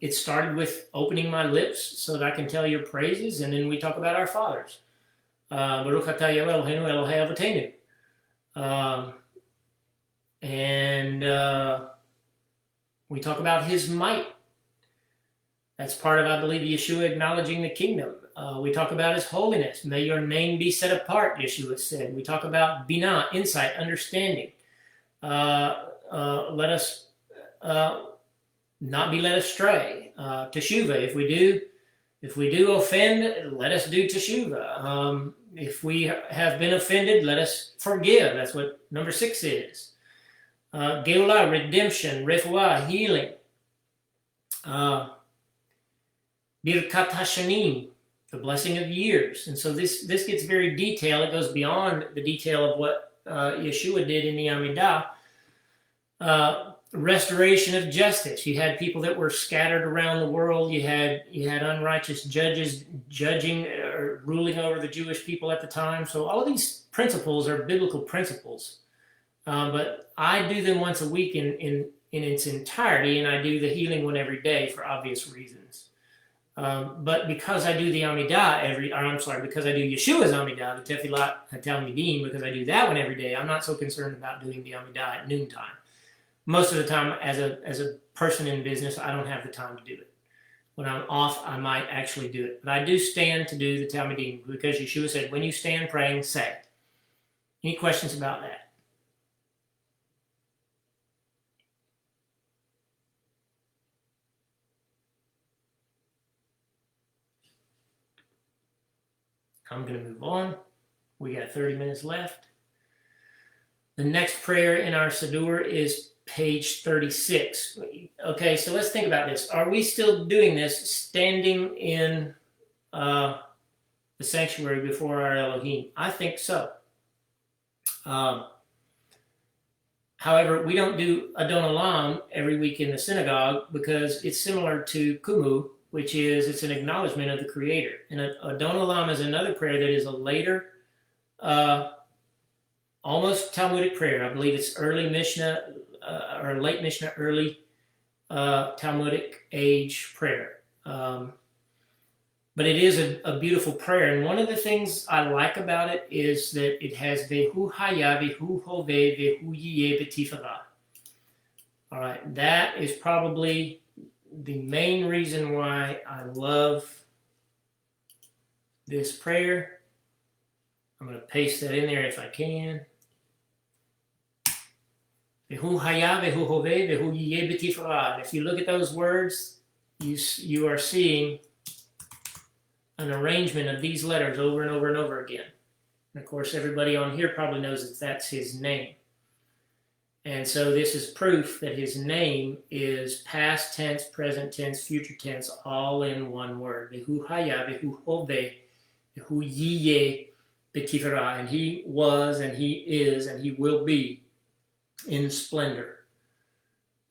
A: It started with opening my lips so that I can tell your praises, and then we talk about our fathers. Baruch atah Eloheinu Elohei Avotenu. And we talk about his might. That's part of, I believe, Yeshua acknowledging the kingdom. We talk about his holiness. May your name be set apart, Yeshua said. We talk about binah, insight, understanding. Let us not be led astray. Teshuvah, if we do offend, let us do teshuvah. If we have been offended, let us forgive. That's what number 6 is. Geulah, redemption. Refuah, healing. Birkat Hashanim, the blessing of years. And so this gets very detailed. It goes beyond the detail of what Yeshua did in the Amidah. Restoration of justice. You had people that were scattered around the world. You had unrighteous judges judging or ruling over the Jewish people at the time. So all of these principles are biblical principles. But I do them once a week in its entirety, and I do the healing one every day for obvious reasons. But because I do the Amidah because I do Yeshua's Amidah, the Tefillat HaTalmidim, because I do that one every day, I'm not so concerned about doing the Amidah at noontime. Most of the time, as a person in business, I don't have the time to do it. When I'm off, I might actually do it. But I do stand to do the Talmudim because Yeshua said, when you stand praying, say. Any questions about that? I'm going to move on. We got 30 minutes left. The next prayer in our Siddur is page 36. Okay, so let's think about this. Are we still doing this standing in the sanctuary before our Elohim? I think so. However, we don't do Adon Olam every week in the synagogue because it's similar to Kumu, which is it's an acknowledgement of the Creator. And Adon Olam is another prayer that is a later, almost Talmudic prayer. I believe it's early Mishnah, or late Mishnah, early Talmudic age prayer. But it is a beautiful prayer. And one of the things I like about it is that it has Vehu Haya, Vehu Hove, Vehu Yiyeh B'Tifara. All right, that is probably the main reason why I love this prayer. I'm going to paste that in there if I can. Vehu Haya, Vehu Hove, Vehu Yiyeh B'Tifara. If you look at those words, you are seeing an arrangement of these letters over and over and over again. And of course, everybody on here probably knows that that's his name. And so this is proof that his name is past tense, present tense, future tense, all in one word. Vehu Haya, Vehu Hove, Vehu Yiyeh B'Tifara. And he was, and he is, and he will be in splendor.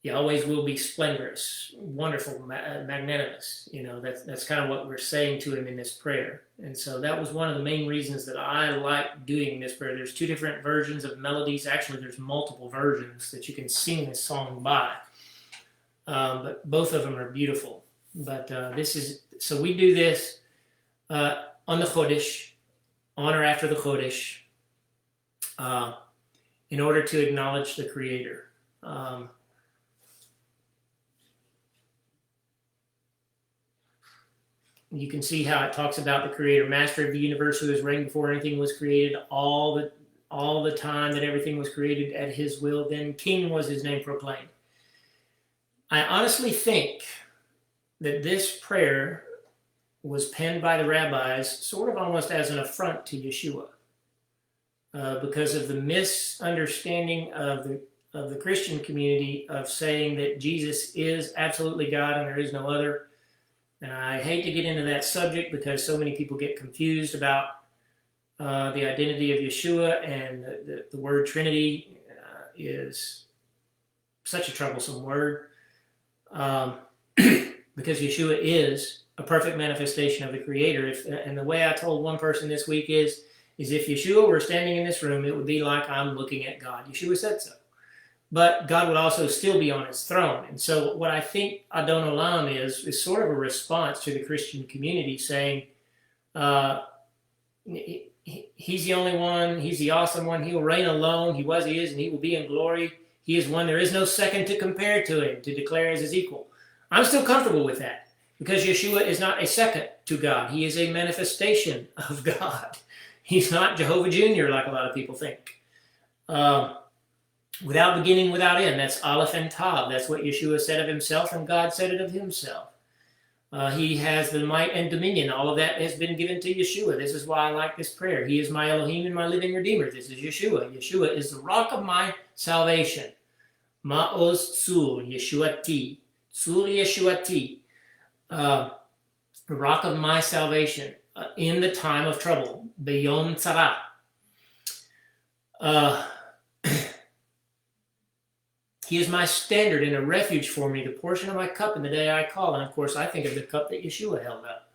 A: He always will be splendorous, wonderful, magnanimous. You know, that's kind of what we're saying to him in this prayer. And so that was one of the main reasons that I like doing this prayer. There's 2 different versions of melodies. Actually, there's multiple versions that you can sing this song by. But both of them are beautiful. But so we do this on the Chodesh, on or after the Chodesh, in order to acknowledge the Creator. You can see how it talks about the Creator, Master of the universe, who has reigned before anything was created, all the time that everything was created at his will. Then King was his name proclaimed. I honestly think that this prayer was penned by the rabbis sort of almost as an affront to Yeshua, because of the misunderstanding of the Christian community of saying that Jesus is absolutely God and there is no other. And I hate to get into that subject because so many people get confused about the identity of Yeshua, and the word Trinity is such a troublesome word because Yeshua is a perfect manifestation of the Creator. And the way I told one person this week is if Yeshua were standing in this room, it would be like I'm looking at God. Yeshua said so. but God would also still be on his throne. And so what I think Adon Olam is sort of a response to the Christian community saying, uh, he's the only one, he's the awesome one, he will reign alone, he was, he is, and he will be in glory. He is one, there is no second to compare to him, to declare as his equal. I'm still comfortable with that, because Yeshua is not a second to God. He is a manifestation of God. He's not Jehovah Jr., like a lot of people think. Without beginning, without end. That's Aleph and Tav. That's what Yeshua said of himself, and God said it of himself. He has the might and dominion. All of that has been given to Yeshua. This is why I like this prayer. He is my Elohim and my living Redeemer. This is Yeshua. Yeshua is the rock of my salvation. Ma'oz Tzur Yeshuati. Tzur Yeshuati. The rock of my salvation in the time of trouble. Beyom Tzara. He is my standard and a refuge for me, the portion of my cup in the day I call. And of course, I think of the cup that Yeshua held up.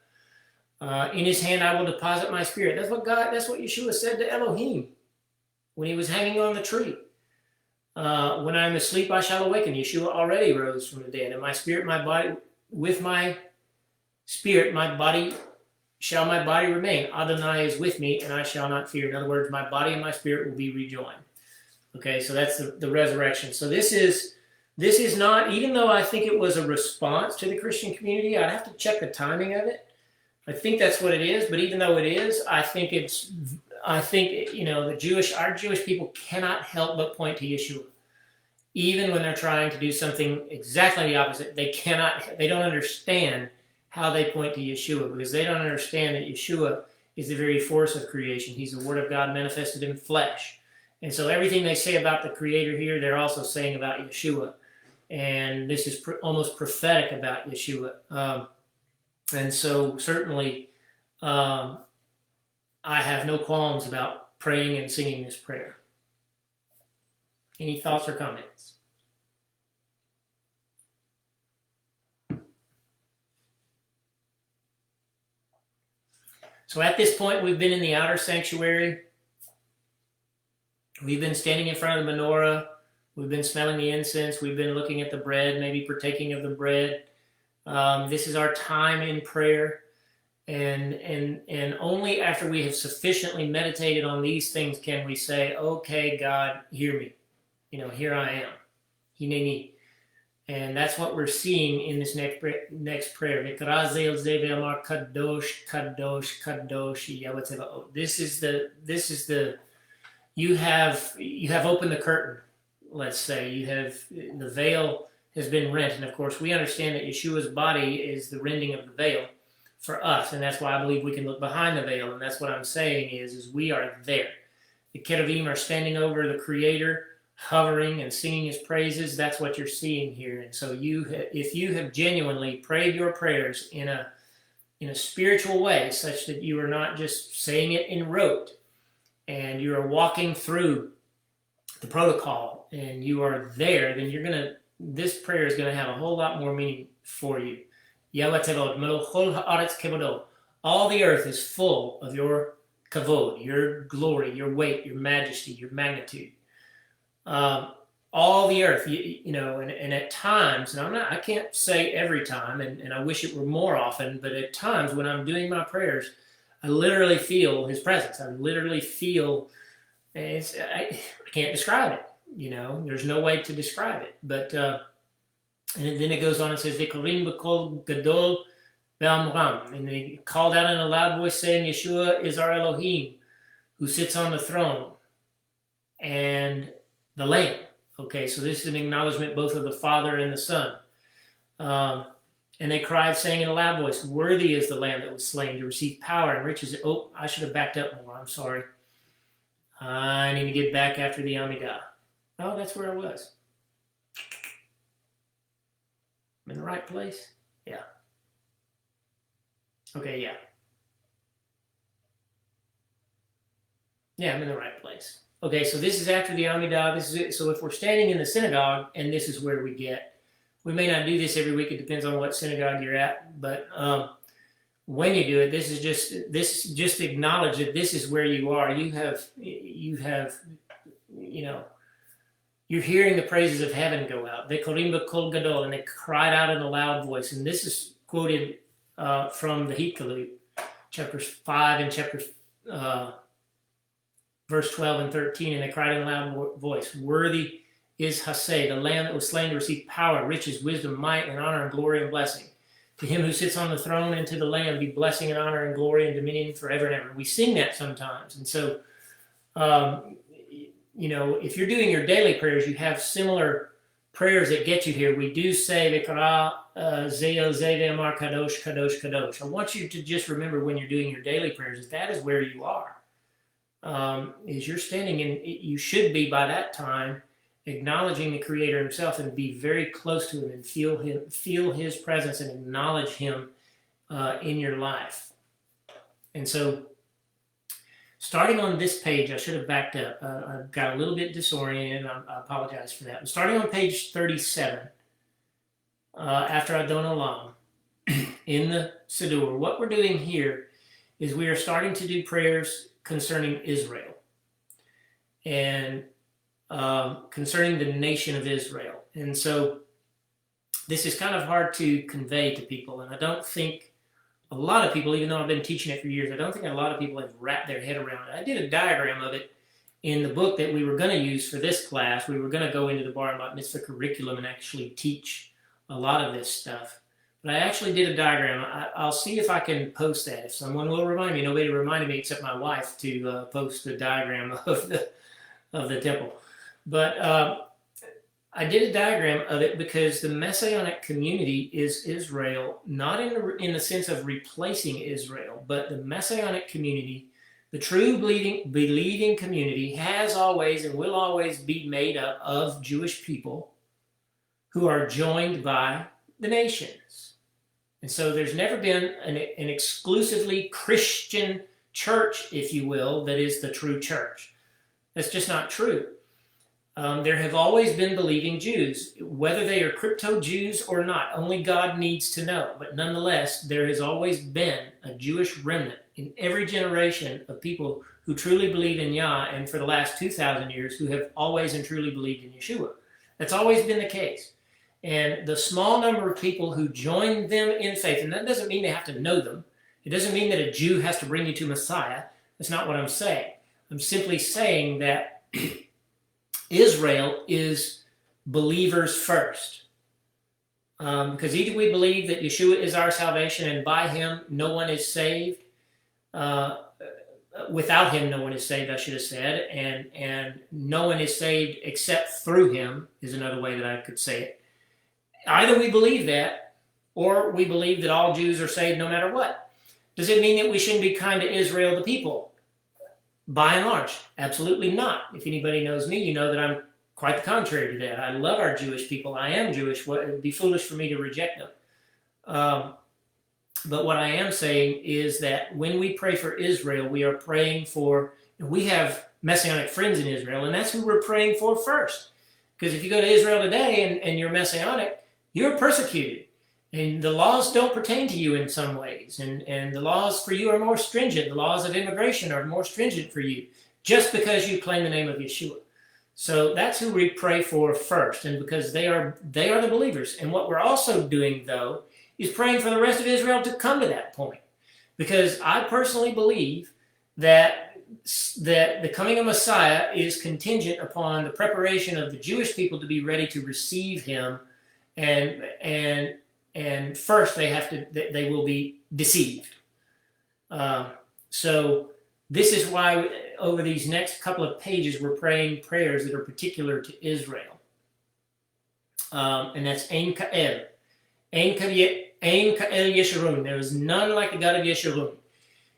A: In his hand I will deposit my spirit. That's what Yeshua said to Elohim when he was hanging on the tree. When I am asleep, I shall awaken. Yeshua already rose from the dead. And my spirit, my body, with my spirit, my body remain. Adonai is with me, and I shall not fear. In other words, my body and my spirit will be rejoined. Okay, so that's the resurrection. So this is not, even though I think it was a response to the Christian community, I'd have to check the timing of it. I think that's what it is, but even though it is, I think our Jewish people cannot help but point to Yeshua. Even when they're trying to do something exactly the opposite, they don't understand how they point to Yeshua, because they don't understand that Yeshua is the very force of creation. He's the Word of God manifested in flesh. And so everything they say about the Creator here, they're also saying about Yeshua. And this is almost prophetic about Yeshua. And so certainly I have no qualms about praying and singing this prayer. Any thoughts or comments? So at this point, we've been in the outer sanctuary. We've been standing in front of the menorah. We've been smelling the incense. We've been looking at the bread, maybe partaking of the bread. This is our time in prayer. And only after we have sufficiently meditated on these things can we say, okay, God, hear me. Here I am. Hineni. And that's what we're seeing in this next prayer. Kadosh, Kadosh, Kadosh. This is the you have opened the curtain, let's say. The veil has been rent. And of course, we understand that Yeshua's body is the rending of the veil for us. And that's why I believe we can look behind the veil. And that's what I'm saying is we are there. The cherubim are standing over the Creator, hovering and singing his praises. That's what you're seeing here. And so if you have genuinely prayed your prayers in a spiritual way, such that you are not just saying it in rote, and you are walking through the protocol, and you are there, then this prayer is going to have a whole lot more meaning for you. All the earth is full of your kavod, your glory, your weight, your majesty, your magnitude. All the earth, and at times, and I can't say every time, and I wish it were more often, but at times when I'm doing my prayers, I literally feel his presence. I literally feel, I can't describe it, there's no way to describe it. But, and then it goes on and says, V'korim b'kol gadol ve'amram. And they called out in a loud voice saying, Yeshua is our Elohim, who sits on the throne, and the Lamb. Okay, so this is an acknowledgement both of the Father and the Son. And they cried, saying in a loud voice, worthy is the Lamb that was slain to receive power and riches. Oh, I should have backed up more. I'm sorry. I need to get back after the Amidah. Oh, that's where I was. I'm in the right place? Yeah. Okay, yeah. Yeah, I'm in the right place. Okay, so this is after the Amidah. This is it. So if we're standing in the synagogue, and this is where we get, we may not do this every week. It depends on what synagogue you're at. But when you do it, this is just acknowledge that this is where you are. You have you're hearing the praises of heaven go out. Vekorim b'kol gadol, and they cried out in a loud voice. And this is quoted from the Hikalut, chapters 5 and verse 12 and 13. And they cried in a loud voice, "Worthy is Haseh, the Lamb that was slain to receive power, riches, wisdom, might, and honor, and glory, and blessing. To him who sits on the throne and to the Lamb be blessing and honor and glory and dominion forever and ever." We sing that sometimes. And so, if you're doing your daily prayers, you have similar prayers that get you here. We do say, V'kara Zeo Zevemar Kadosh, Kadosh, Kadosh. I want you to just remember when you're doing your daily prayers that is where you are. Is you're standing in, you should be by that time acknowledging the Creator himself and be very close to him and feel his presence and acknowledge him in your life. And so, starting on this page, I should have backed up. I got a little bit disoriented. I apologize for that. But starting on page 37, after Adon Olam, in the Siddur, what we're doing here is we are starting to do prayers concerning Israel and concerning the nation of Israel. And so this is kind of hard to convey to people, and I don't think a lot of people, even though I've been teaching it for years, I don't think a lot of people have wrapped their head around it. I did a diagram of it in the book that we were going to use for this class. We were going to go into the Bar and Bat Mitzvah curriculum and actually teach a lot of this stuff. But I actually did a diagram. I'll see if I can post that. If someone will remind me. Nobody reminded me except my wife to post the diagram of the temple. But I did a diagram of it because the Messianic community is Israel, not in the sense of replacing Israel, but the Messianic community, the true believing community, has always and will always be made up of Jewish people who are joined by the nations. And so there's never been an exclusively Christian church, if you will, that is the true church. That's just not true. There have always been believing Jews, whether they are crypto Jews or not. Only God needs to know. But nonetheless, there has always been a Jewish remnant in every generation of people who truly believe in Yah, and for the last 2,000 years, who have always and truly believed in Yeshua. That's always been the case. And the small number of people who join them in faith, and that doesn't mean they have to know them. It doesn't mean that a Jew has to bring you to Messiah. That's not what I'm saying. I'm simply saying that Israel is believers first. Because either we believe that Yeshua is our salvation and by him no one is saved. Without him no one is saved, I should have said. And no one is saved except through him is another way that I could say it. Either we believe that, or we believe that all Jews are saved no matter what. Does it mean that we shouldn't be kind to Israel, the people? By and large, absolutely not. If anybody knows me, you know that I'm quite the contrary to that. I love our Jewish people. I am Jewish. It would be foolish for me to reject them. But what I am saying is that when we pray for Israel, we are praying for, we have Messianic friends in Israel, and that's who we're praying for first. Because if you go to Israel today and you're Messianic, you're persecuted. And the laws don't pertain to you in some ways. And the laws for you are more stringent. The laws of immigration are more stringent for you, just because you claim the name of Yeshua. So that's who we pray for first, and because they are the believers. And what we're also doing, though, is praying for the rest of Israel to come to that point. Because I personally believe that the coming of Messiah is contingent upon the preparation of the Jewish people to be ready to receive him, and first they will be deceived. So this is why over these next couple of pages we're praying prayers that are particular to Israel. And that's Ein Ka'el. Ein Ka'el Yeshurun. There is none like the God of Yeshurun.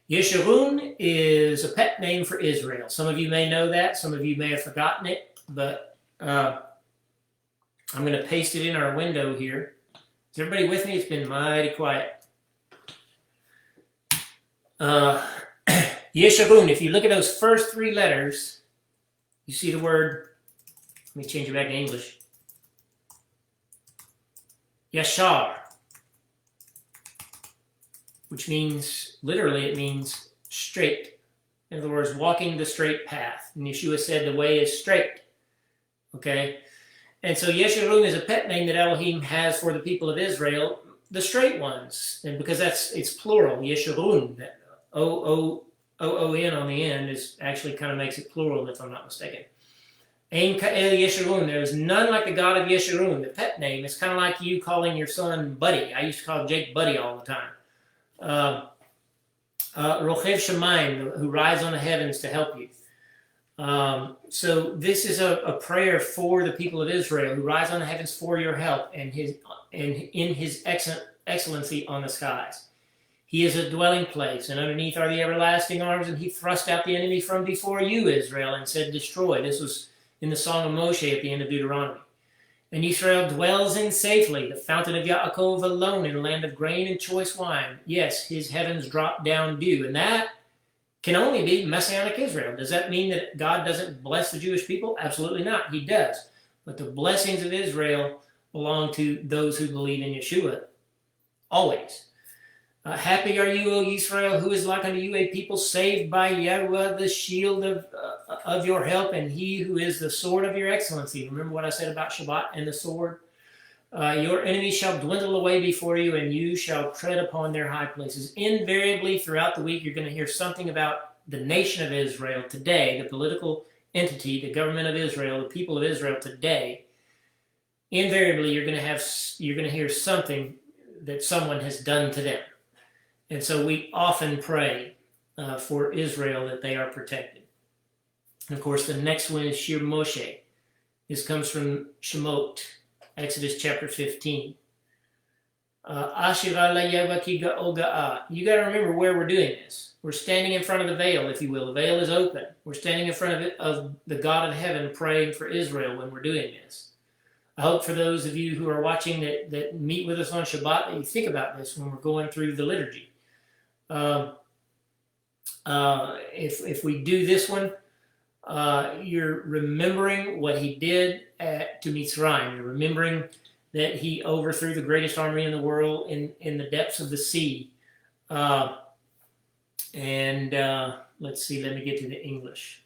A: Yeshurun is a pet name for Israel. Some of you may know that. Some of you may have forgotten it. But I'm going to paste it in our window here. Is everybody with me? It's been mighty quiet. Yeshurun, if you look at those first three letters, you see the word, let me change it back to English. Yashar, which means, literally, it means straight. In other words, walking the straight path. And Yeshua said the way is straight. Okay? And so Yeshurun is a pet name that Elohim has for the people of Israel, the straight ones. And because it's plural, Yeshurun, O-O-O-O-N on the end is actually kind of makes it plural, if I'm not mistaken. Ein Ka'el Yeshurun, there is none like the God of Yeshurun. The pet name is kind of like you calling your son Buddy. I used to call Jake Buddy all the time. Rochev Shemaim, who rides on the heavens to help you. So this is a prayer for the people of Israel, who rides on the heavens for your help, and in his excellency on the skies. He is a dwelling place, and underneath are the everlasting arms, and he thrust out the enemy from before you, Israel, and said, destroy. This was in the Song of Moshe at the end of Deuteronomy. And Israel dwells in safely, the fountain of Yaakov alone, in a land of grain and choice wine. Yes, his heavens drop down dew, and that can only be Messianic Israel. Does that mean that God doesn't bless the Jewish people? Absolutely not. He does. But the blessings of Israel belong to those who believe in Yeshua. Always. Happy are you, O Israel, who is like unto you, a people saved by Yahweh, the shield of your help, and he who is the sword of your excellency. Remember what I said about Shabbat and the sword? Your enemies shall dwindle away before you, and you shall tread upon their high places. Invariably, throughout the week, you're going to hear something about the nation of Israel today, the political entity, the government of Israel, the people of Israel today. Invariably, you're going to hear something that someone has done to them. And so we often pray for Israel that they are protected. And of course, the next one is Shir Moshe. This comes from Shemot, Exodus chapter 15. Ashira la'yeva ki ga'oga'a. You got to remember where we're doing this. We're standing in front of the veil, if you will. The veil is open. We're standing in front of the God of heaven praying for Israel when we're doing this. I hope for those of you who are watching that meet with us on Shabbat that you think about this when we're going through the liturgy. If we do this one, you're remembering what he did to Mitzrayim. You're remembering that he overthrew the greatest army in the world in the depths of the sea. Let's see, let me get to the English.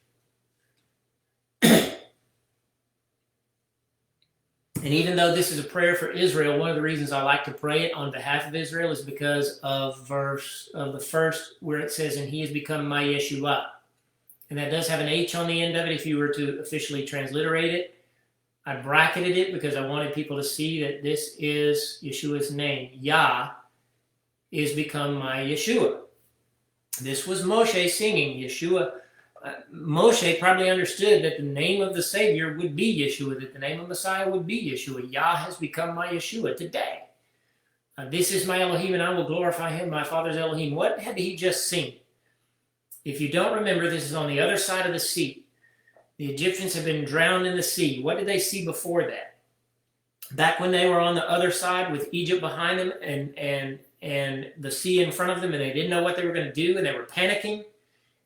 A: And even though this is a prayer for Israel, one of the reasons I like to pray it on behalf of Israel is because of the first where it says, and he has become my Yeshua. And that does have an H on the end of it if you were to officially transliterate it. I bracketed it because I wanted people to see that this is Yeshua's name. Yah is become my Yeshua. This was Moshe singing. Yeshua. Moshe probably understood that the name of the Savior would be Yeshua, that the name of Messiah would be Yeshua. Yah has become my Yeshua today. This is my Elohim, and I will glorify him, my Father's Elohim. What had he just seen? If you don't remember, this is on the other side of the sea. The Egyptians have been drowned in the sea. What did they see before that? Back when they were on the other side with Egypt behind them and the sea in front of them, and they didn't know what they were going to do, and they were panicking.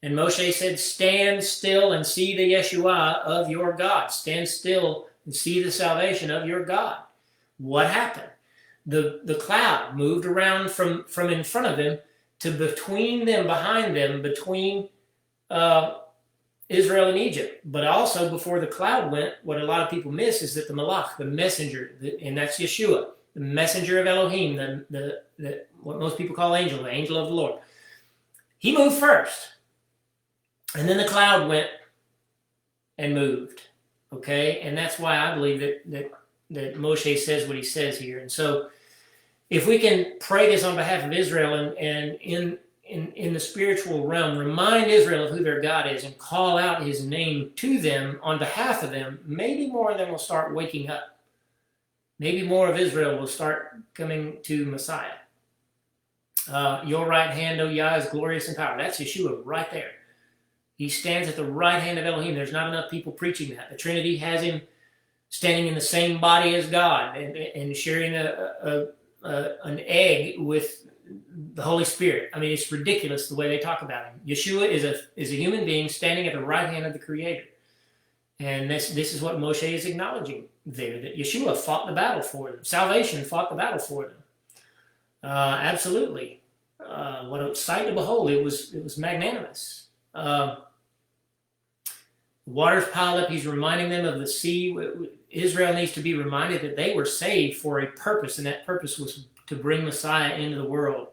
A: And Moshe said, stand still and see the Yeshua of your God. Stand still and see the salvation of your God. What happened? The cloud moved around from in front of them to between them, behind them, between Israel and Egypt. But also before the cloud went, what a lot of people miss is that the Malach, the messenger, and that's Yeshua, the messenger of Elohim, the what most people call angel, the angel of the Lord. He moved first. And then the cloud went and moved. Okay? And that's why I believe that Moshe says what he says here. And so if we can pray this on behalf of Israel and in the spiritual realm, remind Israel of who their God is and call out his name to them on behalf of them, maybe more of them will start waking up. Maybe more of Israel will start coming to Messiah. Your right hand, O Yah, is glorious in power. That's Yeshua right there. He stands at the right hand of Elohim. There's not enough people preaching that. The Trinity has him standing in the same body as God and sharing an egg with the Holy Spirit. I mean, it's ridiculous the way they talk about him. Yeshua is a human being standing at the right hand of the Creator. And this is what Moshe is acknowledging there, that Yeshua fought the battle for them. Salvation fought the battle for them. Absolutely. What a sight to behold. It was magnanimous. Water's piled up. He's reminding them of the sea. Israel needs to be reminded that they were saved for a purpose, and that purpose was to bring Messiah into the world.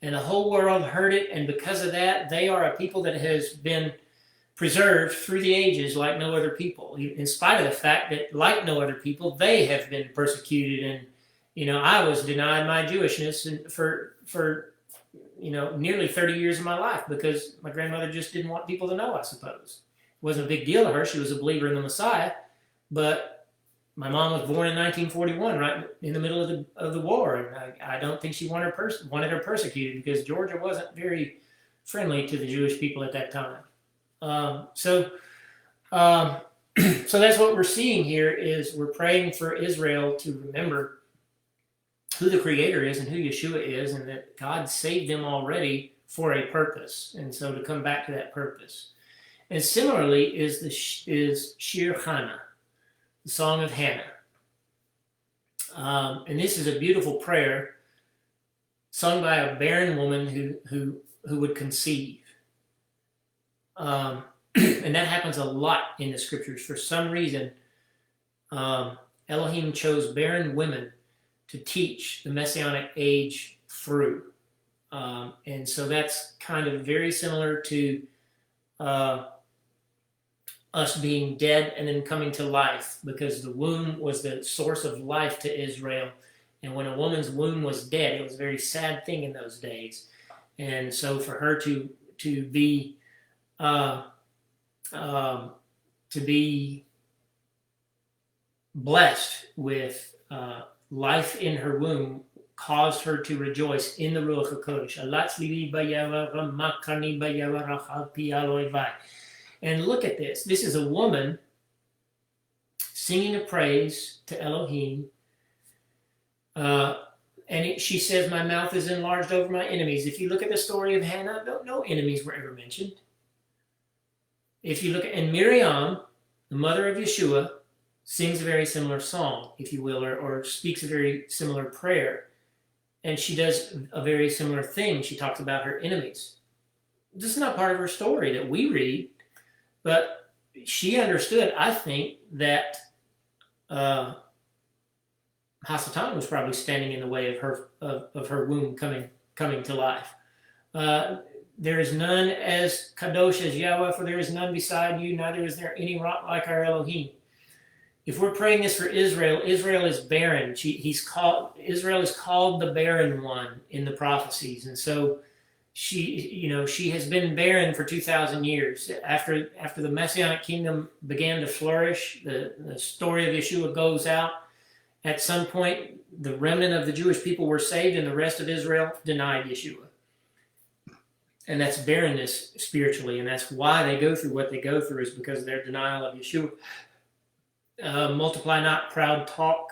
A: And the whole world heard it, and because of that, they are a people that has been preserved through the ages like no other people, in spite of the fact that, like no other people, they have been persecuted. And, I was denied my Jewishness for nearly 30 years of my life because my grandmother just didn't want people to know, I suppose. It wasn't a big deal to her. She was a believer in the Messiah, but my mom was born in 1941, right in the middle of the war, and I don't think she wanted her persecuted because Georgia wasn't very friendly to the Jewish people at that time. So that's what we're seeing here is we're praying for Israel to remember who the Creator is and who Yeshua is, and that God saved them already for a purpose, and so to come back to that purpose. And similarly is Shir Hannah, the Song of Hannah. And this is a beautiful prayer sung by a barren woman who would conceive. And that happens a lot in the scriptures. For some reason, Elohim chose barren women to teach the Messianic age through. And so that's kind of very similar to us being dead and then coming to life, because the womb was the source of life to Israel. And when a woman's womb was dead, it was a very sad thing in those days. And so for her to be blessed with life in her womb caused her to rejoice in the Ruach HaKodesh. And look at this. This is a woman singing a praise to Elohim. She says, my mouth is enlarged over my enemies. If you look at the story of Hannah, no enemies were ever mentioned. If you look at, and Miriam, the mother of Yeshua, sings a very similar song, if you will, or speaks a very similar prayer. And she does a very similar thing. She talks about her enemies. This is not part of her story that we read, but she understood, I think, that Hasatan was probably standing in the way of her womb coming to life. There is none as kadosh as Yahweh, for there is none beside you, neither is there any rock like our Elohim. If we're praying this for Israel, Israel is barren. Israel is called the barren one in the prophecies, and so she has been barren for 2,000 years. After the Messianic kingdom began to flourish, the story of Yeshua goes out. At some point, the remnant of the Jewish people were saved, and the rest of Israel denied Yeshua. And that's barrenness spiritually, and that's why they go through what they go through, is because of their denial of Yeshua. Multiply not proud talk.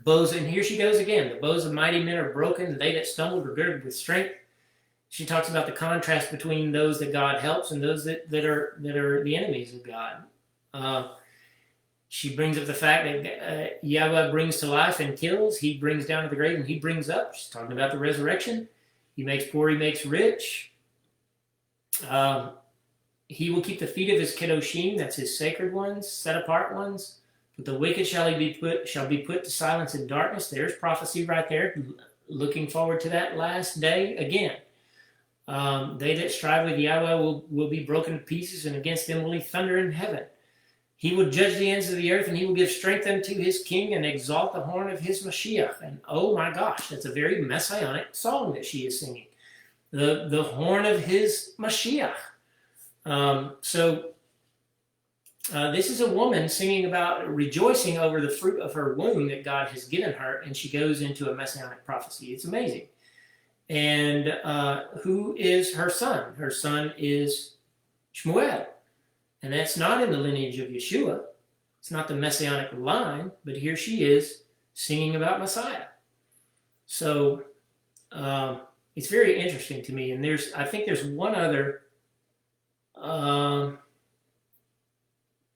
A: Bows, and here she goes again. The bows of mighty men are broken, and they that stumbled are girded with strength. She talks about the contrast between those that God helps and those that are the enemies of God. She brings up the fact that Yahweh brings to life and kills. He brings down to the grave and he brings up. She's talking about the resurrection. He makes poor, he makes rich. He will keep the feet of his kedoshim, that's his sacred ones, set apart ones. But the wicked shall be put to silence in darkness. There's prophecy right there, looking forward to that last day again. They that strive with Yahweh will be broken to pieces, and against them will he thunder in heaven. He will judge the ends of the earth, and he will give strength unto his king, and exalt the horn of his Mashiach. And oh my gosh, that's a very messianic song that she is singing. The horn of his Mashiach. This is a woman singing about rejoicing over the fruit of her womb that God has given her, and she goes into a messianic prophecy. It's amazing. And who is her son? Her son is Shmuel. And that's not in the lineage of Yeshua. It's not the messianic line, but here she is singing about Messiah. So it's very interesting to me. And I think there's one other. No,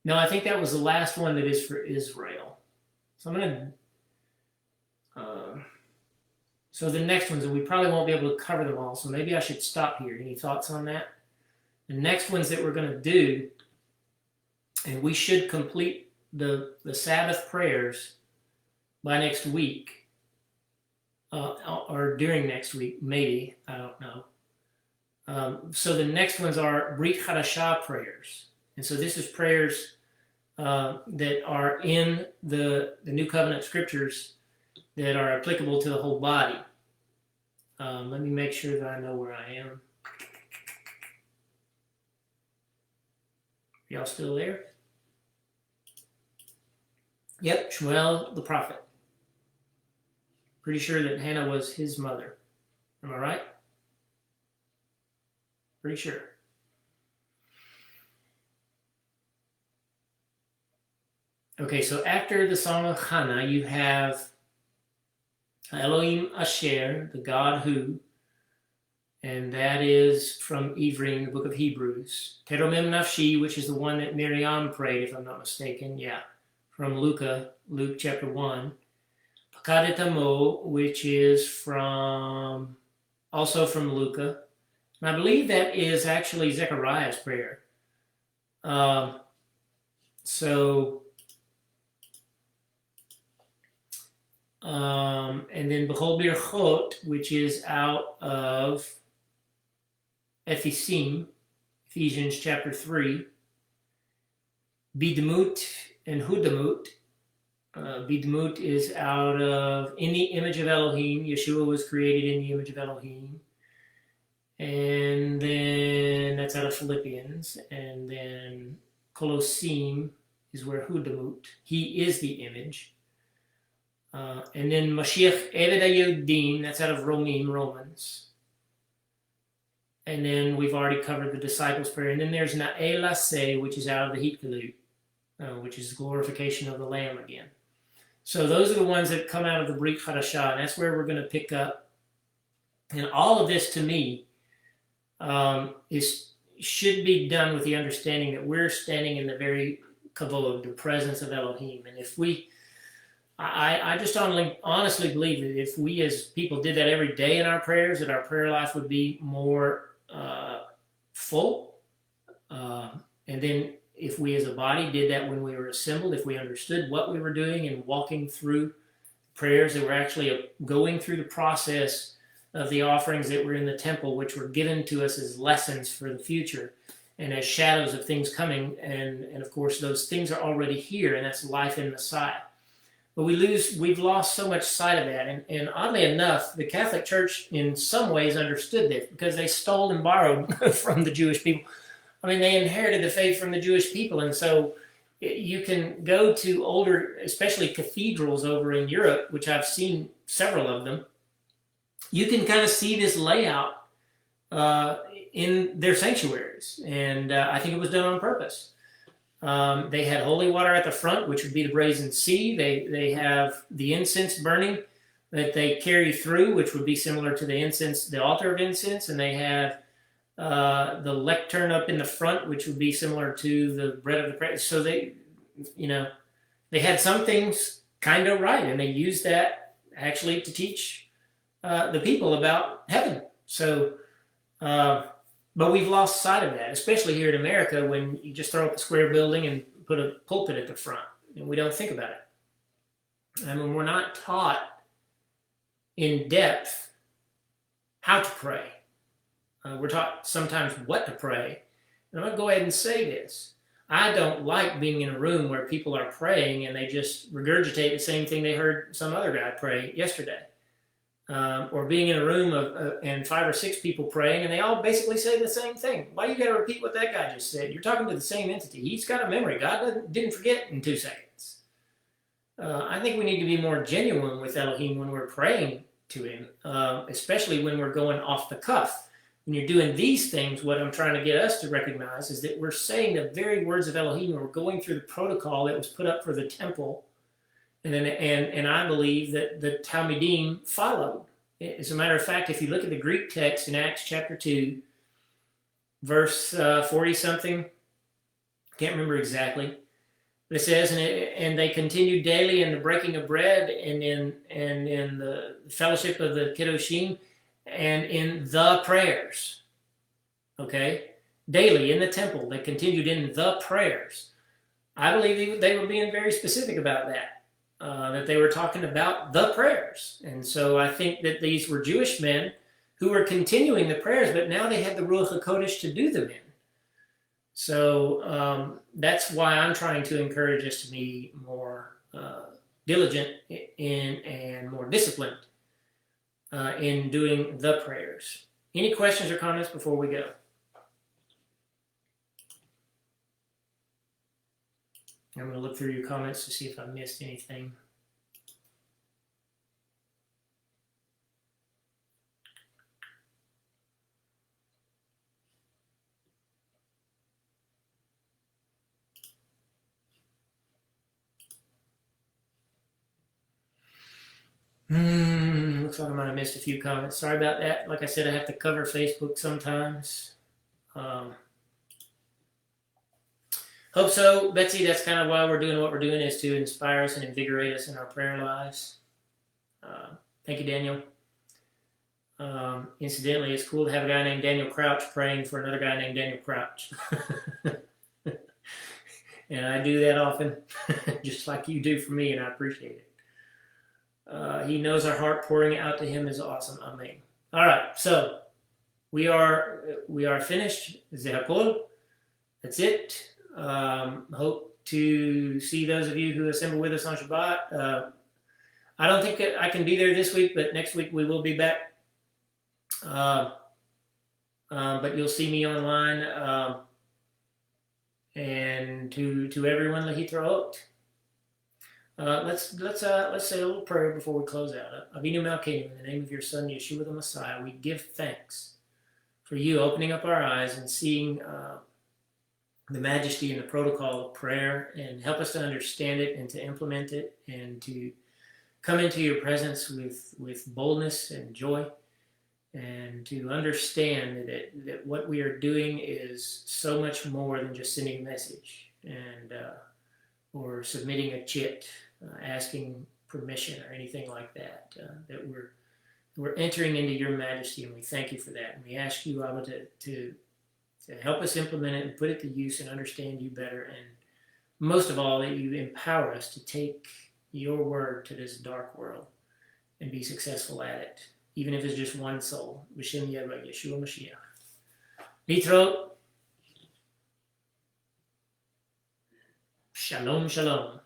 A: I think that was the last one that is for Israel. So I'm going to. So the next ones, and we probably won't be able to cover them all. So maybe I should stop here. Any thoughts on that? The next ones that we're going to do And we should complete the Sabbath prayers by next week, or during next week, maybe, I don't know. So the next ones are Brit Hadashah prayers. And so this is prayers that are in the New Covenant scriptures that are applicable to the whole body. Let me make sure that I know where I am. Y'all still there? Yep, Shmuel the prophet. Pretty sure that Hannah was his mother. Am I right? Pretty sure. Okay, so after the Song of Hannah, you have Elohim Asher, the God who, and that is from Ivrim, the book of Hebrews. Teromim Nafshi, which is the one that Miriam prayed, if I'm not mistaken. Yeah, from Luke chapter 1. Pakadetamo, which is also from Luke. And I believe that is actually Zechariah's prayer. And then Bechol Birchot, which is out of Ephesians chapter 3. Bidmut and Hudamut. Bidmut is out of In the Image of Elohim. Yeshua was created in the image of Elohim. And then that's out of Philippians. And then Colossim is where Hudamut. He is the image. And then Mashiach Eved HaYodim, that's out of Romans. And then we've already covered the disciples' prayer. And then there's Na'el Aseh, which is out of the Hitkalut, which is glorification of the Lamb again. So those are the ones that come out of the Brit Hadashah, and that's where we're going to pick up. And all of this, to me, should be done with the understanding that we're standing in the very kavod, the presence of Elohim. And if I just honestly believe that if we as people did that every day in our prayers, that our prayer life would be more full. And then if we as a body did that when we were assembled, if we understood what we were doing and walking through prayers, that were actually going through the process of the offerings that were in the temple, which were given to us as lessons for the future and as shadows of things coming. And of course, those things are already here, and that's life in Messiah. But we've lost so much sight of that. And oddly enough, the Catholic Church in some ways understood this because they stole and borrowed from the Jewish people. I mean, they inherited the faith from the Jewish people. And so you can go to older, especially cathedrals over in Europe, which I've seen several of them. You can kind of see this layout in their sanctuaries. And I think it was done on purpose. They had holy water at the front, which would be the brazen sea. They have the incense burning that they carry through, which would be similar to the incense, the altar of incense. And they have the lectern up in the front, which would be similar to the bread of the prayer. So they had some things kind of right, and they used that actually to teach the people about heaven. So, but we've lost sight of that, especially here in America, when you just throw up a square building and put a pulpit at the front, and we don't think about it. And when we're not taught in depth how to pray, we're taught sometimes what to pray. And I'm going to go ahead and say this. I don't like being in a room where people are praying and they just regurgitate the same thing they heard some other guy pray yesterday. Or being in a room and 5 or 6 people praying and they all basically say the same thing. Why you got to repeat what that guy just said? You're talking to the same entity. He's got a memory. God didn't forget in 2 seconds. I think we need to be more genuine with Elohim when we're praying to him, especially when we're going off the cuff. When you're doing these things, what I'm trying to get us to recognize is that we're saying the very words of Elohim, and we're going through the protocol that was put up for the temple, and I believe that the Talmudim followed. As a matter of fact, if you look at the Greek text in Acts chapter 2, verse 40-something, can't remember exactly, but it says, and they continued daily in the breaking of bread and in the fellowship of the Kiddushim, and in the prayers, okay? Daily in the temple, they continued in the prayers. I believe they were being very specific about that, that they were talking about the prayers. And so I think that these were Jewish men who were continuing the prayers, but now they had the Ruach HaKodesh to do them in. So that's why I'm trying to encourage us to be more diligent in and more disciplined in doing the prayers. Any questions or comments before we go? I'm going to look through your comments to see if I missed anything. Looks like I might have missed a few comments. Sorry about that. Like I said, I have to cover Facebook sometimes. Hope so, Betsy. That's kind of why we're doing what we're doing, is to inspire us and invigorate us in our prayer lives. Thank you, Daniel. Incidentally, it's cool to have a guy named Daniel Crouch praying for another guy named Daniel Crouch. And I do that often, just like you do for me, and I appreciate it. He knows our heart. Pouring it out to him is awesome. Amen. All right, so we are finished. Zehakol. That's it. Hope to see those of you who assemble with us on Shabbat. I don't think I can be there this week, but next week we will be back. But you'll see me online. And to everyone, Lahitраot. Let's say a little prayer before we close out. Avinu Malkeinu, in the name of your Son Yeshua the Messiah, we give thanks for you opening up our eyes and seeing the majesty and the protocol of prayer, and help us to understand it and to implement it and to come into your presence with boldness and joy, and to understand that what we are doing is so much more than just sending a message and or submitting a chit, asking permission or anything like that. That we're entering into your majesty, and we thank you for that. And we ask you, Abba, to help us implement it and put it to use and understand you better, and most of all, that you empower us to take your word to this dark world and be successful at it, even if it's just one soul. B'Shem Yeshua Mashiach. Nitro. Shalom, shalom.